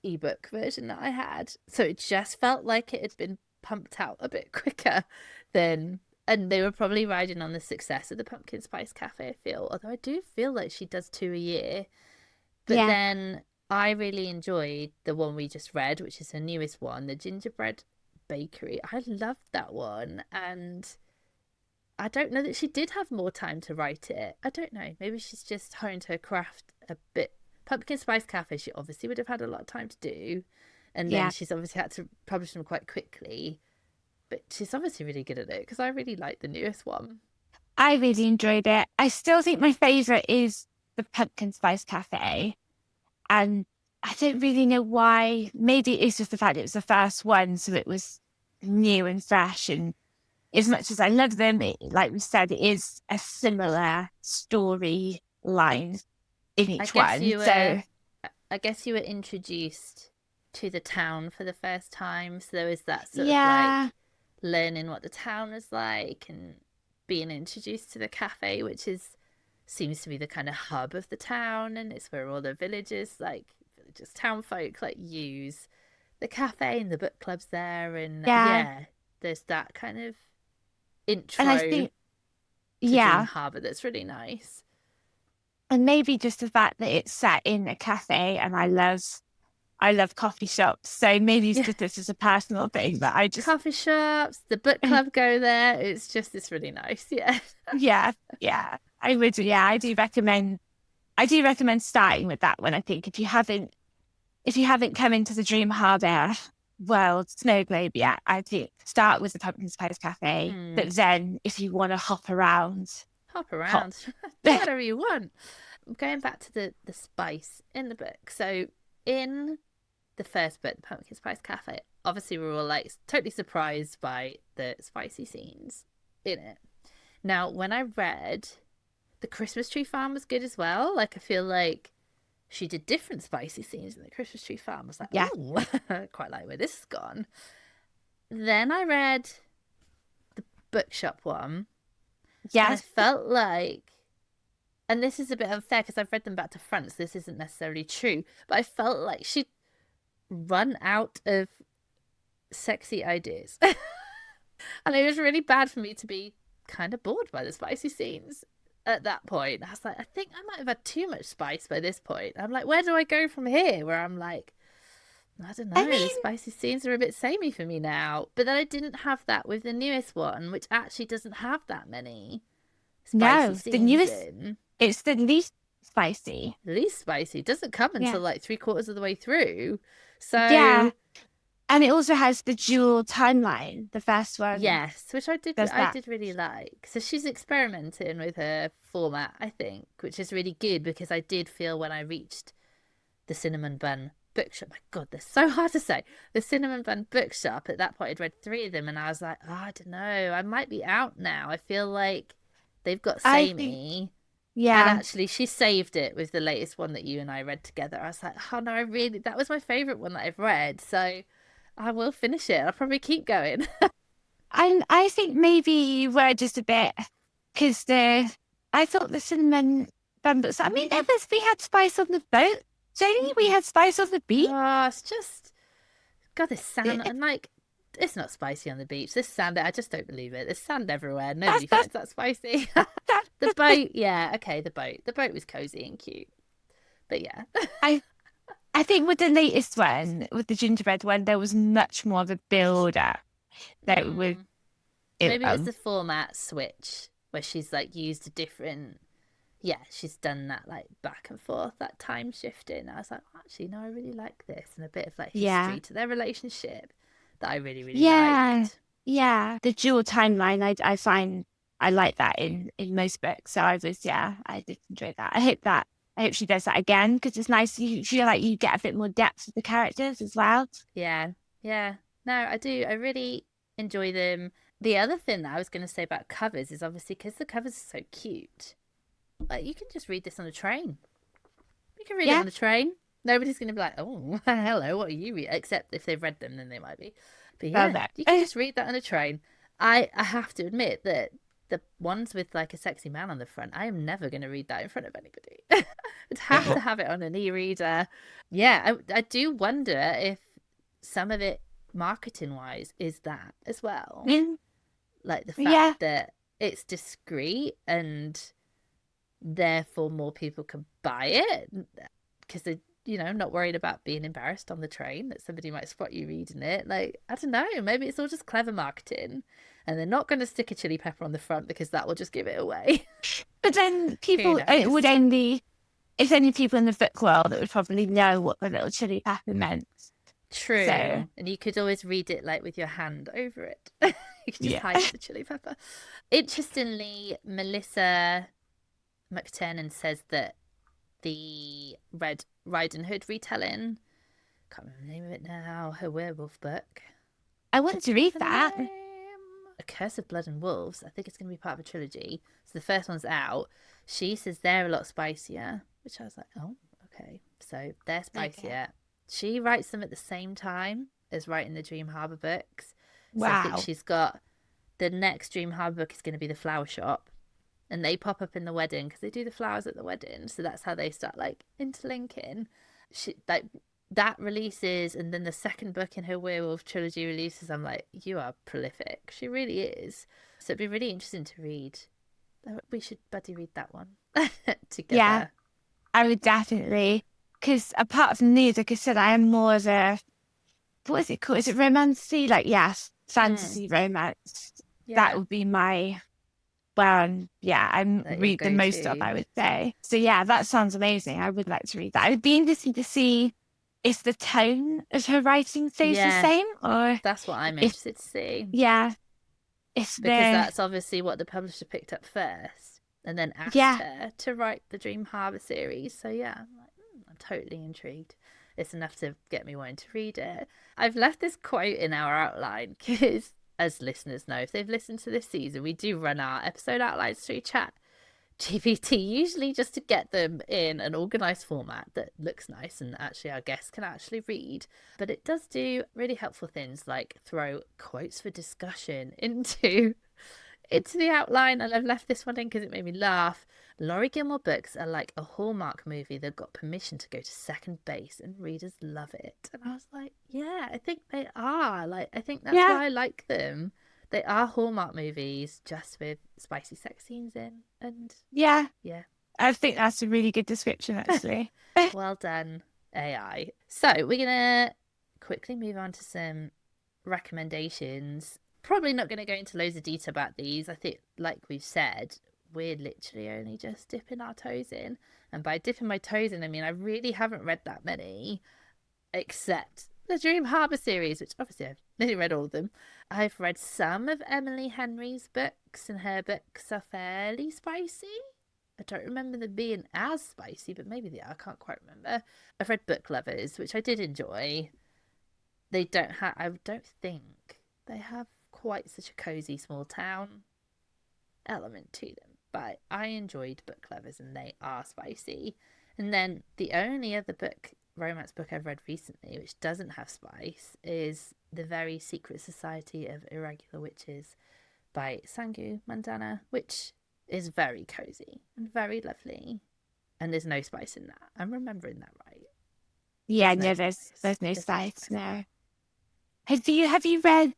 ebook version that I had, so it just felt like it had been pumped out a bit quicker than. And they were probably riding on the success of the Pumpkin Spice Cafe, I feel. Although I do feel like she does 2 a year. But then I really enjoyed the one we just read, which is her newest one, the Gingerbread Bakery. I loved that one. And I don't know that she did have more time to write it. I don't know. Maybe she's just honed her craft a bit. Pumpkin Spice Cafe, she obviously would have had a lot of time to do. And then she's obviously had to publish them quite quickly. But she's obviously really good at it, because I really like the newest one. I really enjoyed it. I still think my favourite is the Pumpkin Spice Cafe. And I don't really know why. Maybe it's just the fact it was the first one, so it was new and fresh. And as much as I love them, like we said, it is a similar story line in each one. I guess you were introduced to the town for the first time. So there was that sort of like Yeah. learning what the town is like and being introduced to the cafe, which is seems to be the kind of hub of the town, and it's where all the villagers, town folk like use the cafe and the book clubs there, and Yeah. yeah, there's that kind of And I intro think, to Dream yeah. Harbour that's really nice. And maybe just the fact that it's set in a cafe, and I love coffee shops. So maybe it's Yeah, just this is a personal thing, but I just coffee shops, the book club go there. It's really nice. Yeah. yeah, yeah. I would, yeah, I do recommend starting with that one. I think if you haven't come into the Dream Harbour world, Snow Globe yet, I think start with the Pumpkin Spice Cafe. Hmm. But then if you want to hop around, Hop hop. around, do whatever you want. Going back to the spice in the book. So in the first book, the Pumpkin Spice Cafe, obviously we were all like totally surprised by the spicy scenes in it. Now, when I read the Christmas tree farm was good as well. Like I feel like she did different spicy scenes in the Christmas tree farm. I was like, Yeah. oh, quite like where this has gone. Then I read the bookshop one, and I Yes. felt like, and this is a bit unfair because I've read them back to front, so this isn't necessarily true, but I felt like she'd run out of sexy ideas. And it was really bad for me to be kind of bored by the spicy scenes at that point. I was like, I think I might have had too much spice by this point. I'm like, where do I go from here? Where I'm like, I don't I know, the mean, spicy scenes are a bit samey for me now. But then I didn't have that with the newest one, which actually doesn't have that many spicy no, the scenes newest, in. it's the least spicy. The least spicy doesn't come Yeah. until like 3/4 of the way through. Yeah. So And it also has the dual timeline. The first one yes, which I did does I that. did really like. So she's experimenting with her format, I think, which is really good because I did feel when I reached the Cinnamon Bun bookshop. My God, they're so hard to say. The Cinnamon Bun bookshop. At that point, I'd read 3 of them, and I was like, oh, I don't know. I might be out now. I feel like they've got I think, samey. And yeah. actually, she saved it with the latest one that you and I read together. I was like, oh no, that was my favorite one that I've read. So I will finish it. I'll probably keep going. And I think maybe you were just a bit, because I thought the cinnamon bun, I mean, we had spice on the boat. Jenny, we had spice on the beach. Oh, it's just God, this sand It- and like it's not spicy on the beach. This sand, I just don't believe it. There's sand everywhere. That's Nobody finds that spicy. The that's boat, yeah, okay, the boat. The boat was cozy and cute, but yeah, I I think with the latest one, with the gingerbread one, there was much more of a build up. That with mm. it, Maybe it was the format switch where she's like used a different. Yeah, she's done that like back and forth, that time shifting. I was like, oh, actually, no, I really like this, and a bit of like yeah, history to their relationship that I really, really yeah, liked. yeah. The dual timeline, I find I like that in most books. So I did enjoy that. I hope she does that again because it's nice. You feel like you get a bit more depth of the characters as well. Yeah, yeah. No, I do. I really enjoy them. The other thing that I was going to say about covers is obviously because the covers are so cute. Like you can just read this on a train. You can read it Yeah, on the train. Nobody's going to be like, "Oh, hello, what are you reading?" Except if they've read them, then they might be. But well, yeah, that. you can just read that on a train. I have to admit that the ones with like a sexy man on the front, I am never going to read that in front of anybody. I'd have to have it on an e-reader. Yeah, I do wonder if some of it, marketing wise, is that as well. Like the fact Yeah, that it's discreet and therefore more people can buy it because they're not worried about being embarrassed on the train that somebody might spot you reading it. Like, I don't know, maybe it's all just clever marketing and they're not going to stick a chili pepper on the front because that will just give it away. but then Who people it knows? would only it's only people in the book world that would probably know what the little chili pepper meant. So True. And you could always read it like with your hand over it. You could just yeah, hide the chili pepper. Interestingly, Melissa McTernan says that the Red Riding Hood retelling, can't remember the name of it now, her werewolf book. I wanted to read The that. name? A Curse of Blood and Wolves. I think it's going to be part of a trilogy. So the first one's out. She says they're a lot spicier, which I was like, oh, okay. So they're spicier. Okay. She writes them at the same time as writing the Dream Harbour books. So I think Wow. she's got the next Dream Harbour book is going to be the flower shop, and they pop up in the wedding because they do the flowers at the wedding. So that's how they start like interlinking. She like that releases, and then the second book in her werewolf trilogy releases. I'm like, you are prolific. She really is. So it'd be really interesting to read. We should buddy read that one Yeah, together. I would definitely. Because apart from these, like I said, I am more of a, what is it called? Is it romancy? Like, yes, fantasy romance. That Yeah, would be my, well, yeah, I that your read the most of, go-to. I would say. So yeah, that sounds amazing. I would like to read that. I would be interested to see if the tone of her writing stays the Yeah, same, or that's what I'm if, interested to see. yeah, if Because the, that's obviously what the publisher picked up first and then asked yeah, her to write the Dream Harbour series. So yeah, I'm like, I'm totally intrigued. It's enough to get me wanting to read it. I've left this quote in our outline because, as listeners know, if they've listened to this season, we do run our episode outlines through chat GPT, usually just to get them in an organized format that looks nice and actually our guests can actually read. But it does do really helpful things like throw quotes for discussion into the outline. And I've left this one in because it made me laugh. Laurie Gilmore books are like a Hallmark movie that got permission to go to second base and readers love it. And I was like, yeah, I think they are. Like, I think that's yeah, why I like them. They are Hallmark movies just with spicy sex scenes in. And yeah. yeah, I think that's a really good description, actually. well done, AI. So we're going to quickly move on to some recommendations. Probably not going to go into loads of detail about these. I think, like we've said, we're literally only just dipping our toes in. And by dipping my toes in, I mean I really haven't read that many, except the Dream Harbour series, which obviously I've nearly read all of them. I've read some of Emily Henry's books, and her books are fairly spicy. I don't remember them being as spicy, but maybe they are. I can't quite remember. I've read Book Lovers, which I did enjoy. They don't have, I don't think they have quite such a cozy small town element to them, but I enjoyed Book Lovers and they are spicy. And then the only other romance book I've read recently, which doesn't have spice, is The Very Secret Society of Irregular Witches by Sangu Mandana, which is very cozy and very lovely. And there's no spice in that. I'm remembering that right. Yeah, No no, spice. there's no There's spice, no. Have you read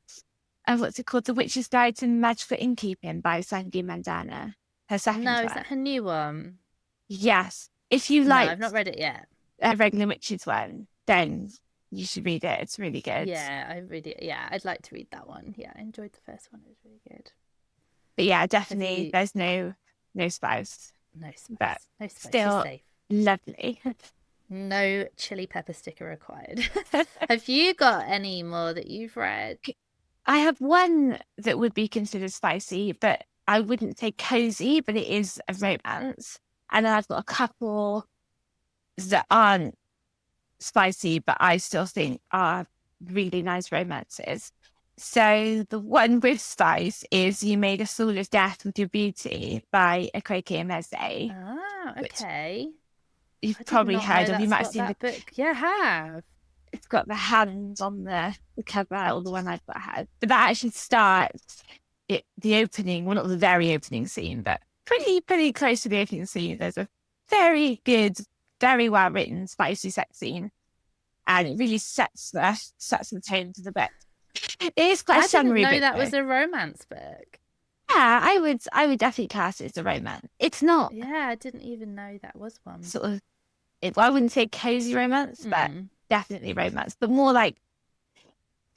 what's it called? The Witch's Guide to Magical Innkeeping by Sangu Mandana. Her second No, is that one. her new one? Yes. If you No, I've not liked read it yet. a regular witches one, then you should read it. It's really good. Yeah, I'd like to read that one. Yeah, I enjoyed the first one. It was really good. But yeah, Have definitely you there's no spice. No But spice. No spice. She's still safe. lovely. No chili pepper sticker required. Have you got any more that you've read? I have one that would be considered spicy, but I wouldn't say cozy, but it is a romance. And then I've got a couple that aren't spicy, but I still think are really nice romances. So the one with spice is You Made a Soul of Death with Your Beauty by Akwaeke Emezi, Ah, which okay. you've I did probably not know heard of. You that's might have what seen that book. Yeah, I have. it's got the hands on the cover, or the one I've got had. But that actually starts the opening, well, not the very opening scene, but pretty close to the opening scene. There's a very good, very well written, spicy sex scene, and it really sets the tone to the book. It is quite a I didn't summery know book, that though. was a romance book. Yeah, I would definitely class it as a romance. It's not Yeah, I didn't even know that was one. sort of, I wouldn't say cozy romance, but definitely romance, but more like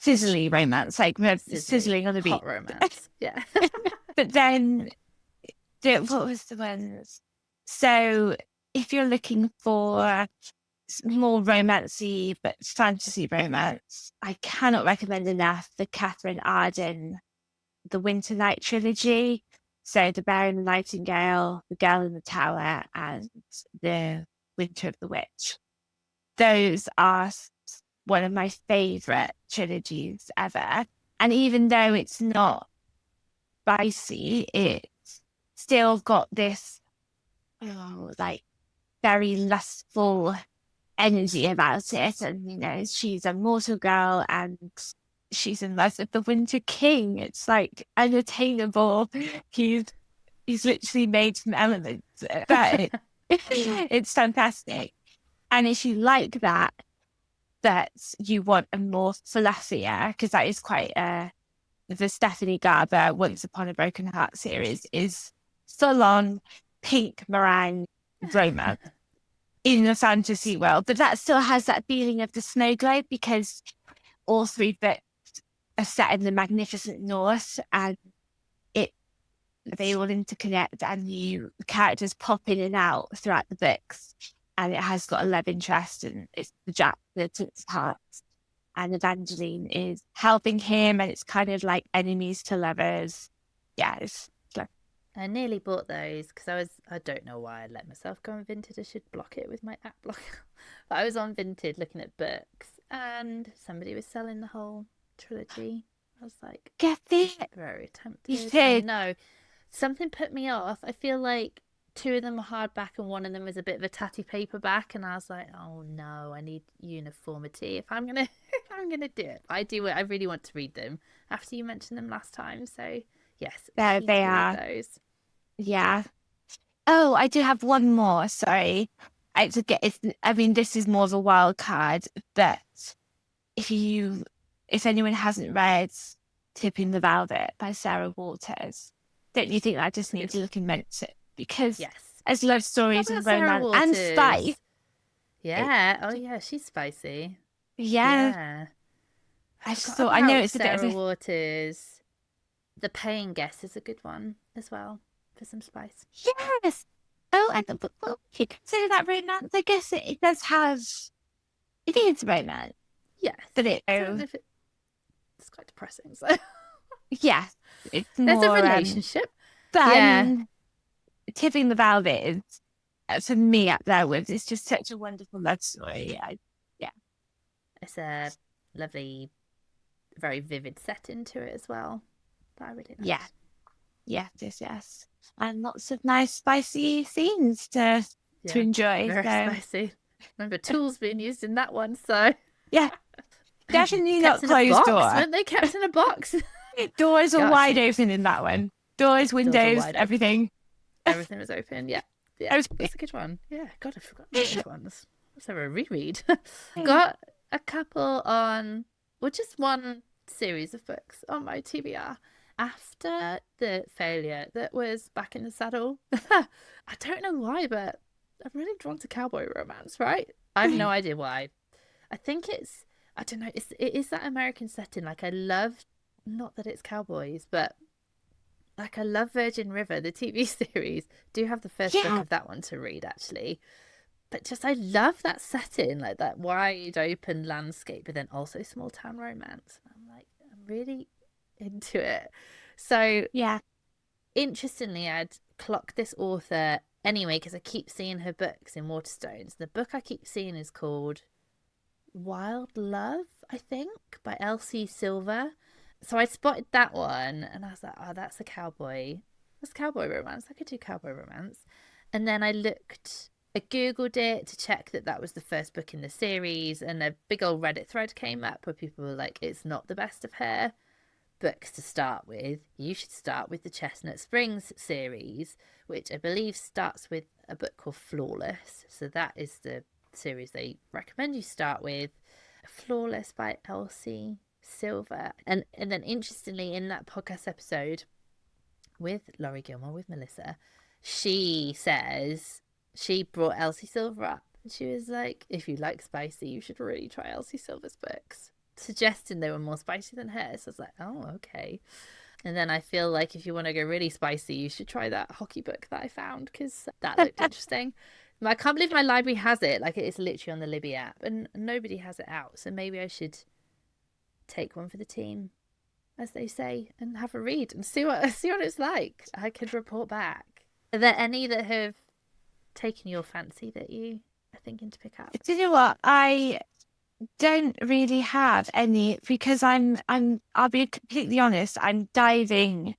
sizzly romance, like sizzling on the beat. Hot romance. Yeah. But then, what was the ones? So, if you're looking for more romancy but fantasy romance, I cannot recommend enough the Katherine Arden, the Winternight trilogy. So, The Bear and the Nightingale, The Girl in the Tower, and The Winter of the Witch. Those are one of my favourite trilogies ever. And even though it's not spicy, it's still got this like very lustful energy about it. And, you know, she's a mortal girl and she's in love with the Winter King. It's like unattainable. He's literally made from elements. But it's fantastic. And if you like that, that you want a more fluffier, because that is quite the Stephanie Garber Once Upon a Broken Heart series is full on pink meringue romance in the fantasy world, but that still has that feeling of the snow globe because all three books are set in the magnificent north and they all interconnect and the characters pop in and out throughout the books, and it has got a love interest and it's the Jack that's its heart. And Evangeline is helping him, and it's kind of like enemies to lovers. Yeah, it's like... I nearly bought those because I don't know why I let myself go on Vinted. I should block it with my app blocker. But I was on Vinted looking at books and somebody was selling the whole trilogy. I was like, get it. Very tempted. You did. No, something put me off. I feel like 2 of them were hardback and 1 of them was a bit of a tatty paperback, and I was like, oh no, I need uniformity if I'm gonna do it. I really want to read them after you mentioned them last time. So yes, there they are. Those. Yeah. Oh, I do have one more. Sorry, I mean, this is more of a wild card, but if anyone hasn't read Tipping the Velvet by Sarah Waters, don't you think that just needs looking mentioned? Because as love stories and romance and spice. Yeah. Oh yeah, she's spicy. Yeah. I just thought, I know it's a bit of Sarah Waters. The Paying Guest is a good one as well for some spice. Yes. Oh, and you consider that romance. I guess it does have. It is romance. Yes. But it's quite depressing. So. Yeah. There's a relationship. But Tipping the Velvet is, for me, up there with. It's just such a wonderful love story. Yeah. It's a lovely, very vivid setting to it as well. That I really like. Yeah. Yes. And lots of nice spicy scenes to enjoy. Very spicy. Remember tools being used in that one, so yeah. Definitely not closed door. Weren't they kept in a box? Doors are wide open in that one. Doors, windows, everything. Everything was open. Yeah. That's a good one. Yeah. God, I forgot the good ones. Let's have a reread. Got a couple on, just one series of books on my TBR. After the failure that was Back in the Saddle, I don't know why, but I'm really drawn to cowboy romance, right? I have no idea why. I think I don't know, it is that American setting. Like, I love, not that it's cowboys, but like I love Virgin River, the TV series. Do have the first book of that one to read, actually. But just, I love that setting, like that wide open landscape, but then also small town romance. I'm like, I'm really into it. So interestingly, I'd clocked this author anyway because I keep seeing her books in Waterstones. The book I keep seeing is called Wild Love, I think, by Elsie Silver. So I spotted that one and I was like, oh, that's a cowboy. That's cowboy romance. I could do cowboy romance. And then I Googled it to check that was the first book in the series, and a big old Reddit thread came up where people were like, it's not the best of her books to start with. You should start with the Chestnut Springs series, which I believe starts with a book called Flawless. So that is the series they recommend you start with. Flawless by Elsie Silver. And then interestingly, in that podcast episode with Laurie Gilmore, with Melissa, she says she brought Elsie Silver up and she was like, if you like spicy, you should really try Elsie Silver's books, suggesting they were more spicy than hers. So I was like, oh, okay. And then I feel like if you want to go really spicy, you should try that hockey book that I found, because that looked interesting. I can't believe my library has it. Like, it's literally on the Libby app and nobody has it out. So maybe I should take one for the team, as they say, and have a read and see what it's like. I could report back. Are there any that have taken your fancy that you are thinking to pick up? Do you know what? I don't really have any, because I'll be completely honest, I'm diving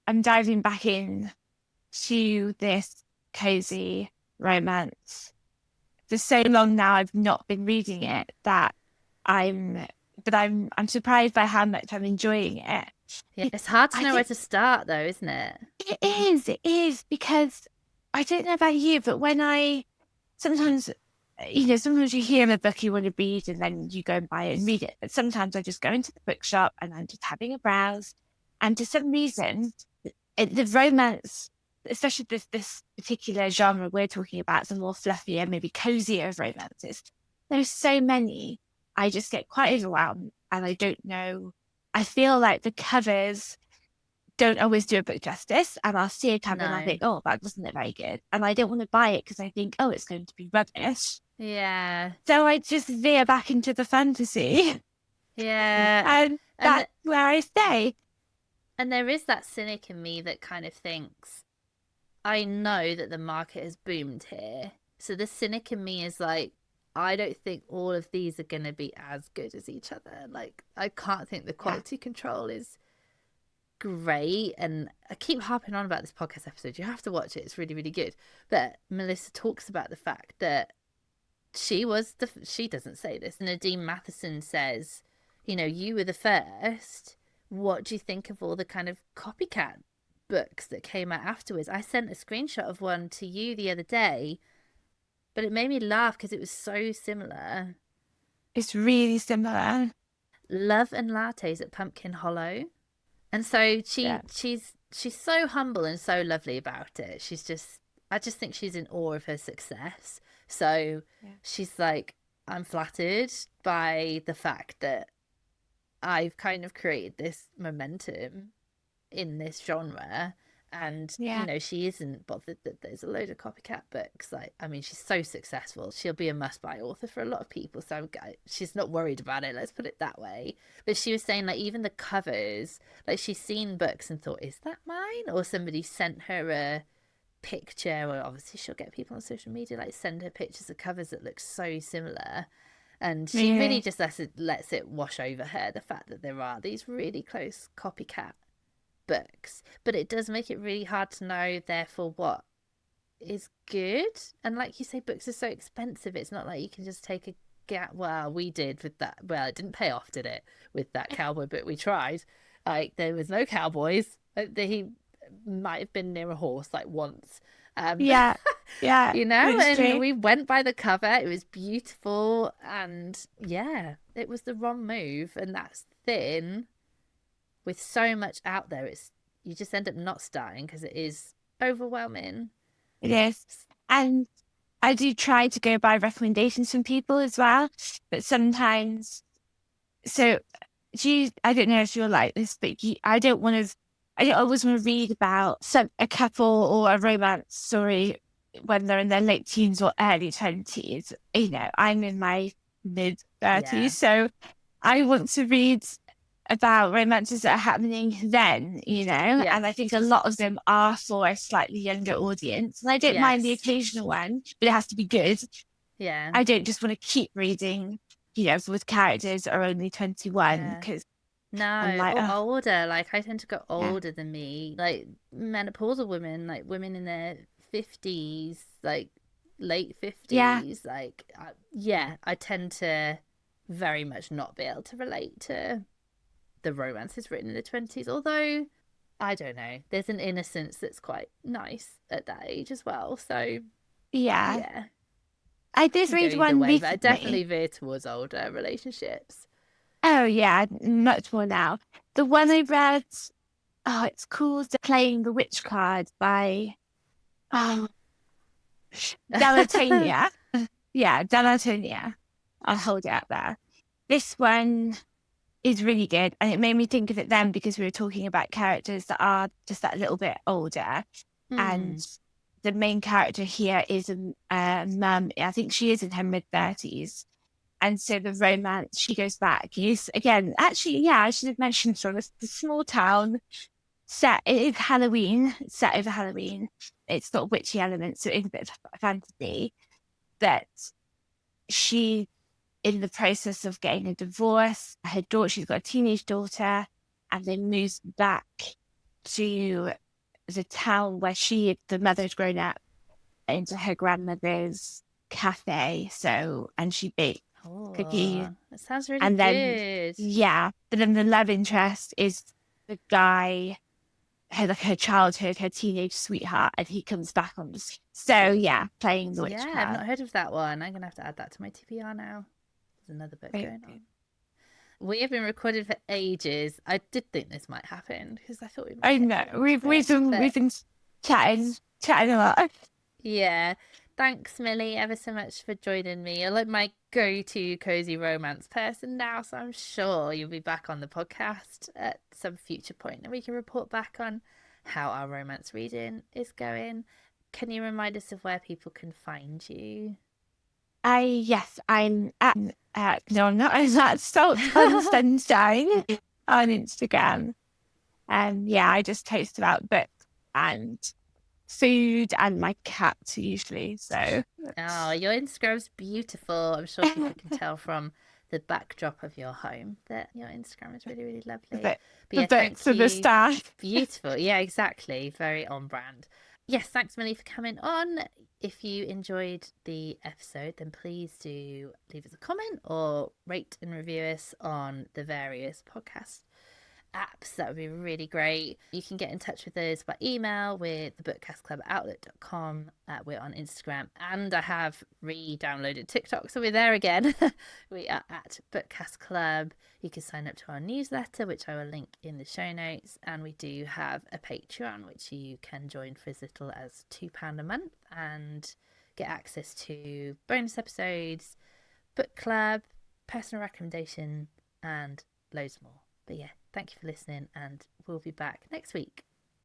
back in to this cozy romance for so long now I've not been reading it that I'm surprised by how much I'm enjoying it. Yeah, it's hard to I know where think to start though, isn't it? it is because I don't know about you, but when I sometimes, sometimes you hear a book you want to read and then you go and buy it and read it. But sometimes I just go into the bookshop and I'm just having a browse. And for some reason, the romance, especially this particular genre we're talking about, some more fluffier, maybe cozier romances, there's so many. I just get quite overwhelmed and I don't know. I feel like the covers don't always do a book justice, and I'll see a cover and I No. think, oh, that doesn't look very good, and I don't want to buy it because I think, oh, it's going to be rubbish. Yeah. So I just veer back into the fantasy, Yeah. and that's where I stay. And there is that cynic in me that kind of thinks, I know that the market has boomed here. So the cynic in me is like, I don't think all of these are going to be as good as each other. Like, I can't think the quality control is great. And I keep harping on about this podcast episode. You have to watch it. It's really, really good. But Melissa talks about the fact that she doesn't say this. Nadine Matheson says, you were the first. What do you think of all the kind of copycat books that came out afterwards? I sent a screenshot of one to you the other day, but it made me laugh because it was so similar. It's really similar. Love and Lattes at Pumpkin Hollow. And so she's so humble and so lovely about it. I just think she's in awe of her success. So she's like, I'm flattered by the fact that I've kind of created this momentum in this genre. And, she isn't bothered that there's a load of copycat books. Like, I mean, she's so successful. She'll be a must-buy author for a lot of people. So she's not worried about it. Let's put it that way. But she was saying, like, even the covers, like, she's seen books and thought, is that mine? Or somebody sent her a picture. Or obviously she'll get people on social media, like, send her pictures of covers that look so similar. And she really just lets it wash over her, the fact that there are these really close copycat books, but it does make it really hard to know therefore what is good. And like you say, books are so expensive, it's not like you can just take a we did with that. Well, it didn't pay off, did it, with that cowboy book we tried? Like, there was no cowboys. He might have been near a horse like once. Yeah And true. we went by the cover, it was beautiful, and it was the wrong move. And that's thin with so much out there, you just end up not starting because it is overwhelming. It is. And I do try to go by recommendations from people as well, but sometimes, I don't know if you're like this, but I don't always want to read about a couple or a romance story when they're in their late teens or early 20s. I'm in my mid 30s, so I want to read about romances that are happening then, and I think a lot of them are for a slightly younger audience. And I don't mind the occasional one, but it has to be good. Yeah. I don't just want to keep reading, with characters that are only 21 because I'm like, older. Like, I tend to go older than me, like menopausal women, like women in their 50s, like late 50s. Like, I tend to very much not be able to relate to the romances written in the 20s, although I don't know, there's an innocence that's quite nice at that age as well. So I did read one recently, but I definitely veer towards older relationships. Oh yeah, much more now. The one I read, it's called Playing the Witch Card by Dell'Antonia. Dell'Antonia. I'll hold it out there. This one is really good, and it made me think of it then because we were talking about characters that are just that little bit older, and the main character here is a mum. I think she is in her mid-30s, and so the romance, she goes back. Is again, actually, I should have mentioned from the small town set. It is Halloween. It's set over Halloween. It's got witchy elements, so it's a bit of fantasy. That she, in the process of getting a divorce, she's got a teenage daughter, and they moved back to the town where the mother's grown up, into her grandmother's cafe. And she baked cookies. Oh, that sounds really And then, good. but then the love interest is the guy, her childhood, her teenage sweetheart, and he comes back on the scene. So playing the Yeah, I've witchcraft. not heard of that one. I'm gonna have to add that to my TBR now. There's another book Right. going on. We have been recorded for ages. I did think this might happen because I thought we might. I know we've been chatting a lot. Yeah. Thanks, Millie, ever so much for joining me. You're like my go-to cozy romance person now, so I'm sure you'll be back on the podcast at some future point and we can report back on how our romance reading is going. Can you remind us of where people can find you? I'm no, I'm not. I'm at Salt and Sunshine on Instagram. I just post about books and food and my cat usually. So Oh, your Instagram's beautiful. I'm sure people can tell from the backdrop of your home that your Instagram is really, really lovely. But the yeah, books thank of the you. staff. Beautiful. Yeah, exactly. Very on brand. Yes, thanks, Millie, for coming on. If you enjoyed the episode, then please do leave us a comment or rate and review us on the various podcast apps. That would be really great. You can get in touch with us by email with the bookcastclub@outlook.com. We're on Instagram, and I have re-downloaded TikTok, so we're there again. We are at Bookcast Club. You can sign up to our newsletter, which I will link in the show notes, and we do have a Patreon, which you can join for as little as £2 a month and get access to bonus episodes, book club, personal recommendation, and loads more. But yeah, thank you for listening, and we'll be back next week.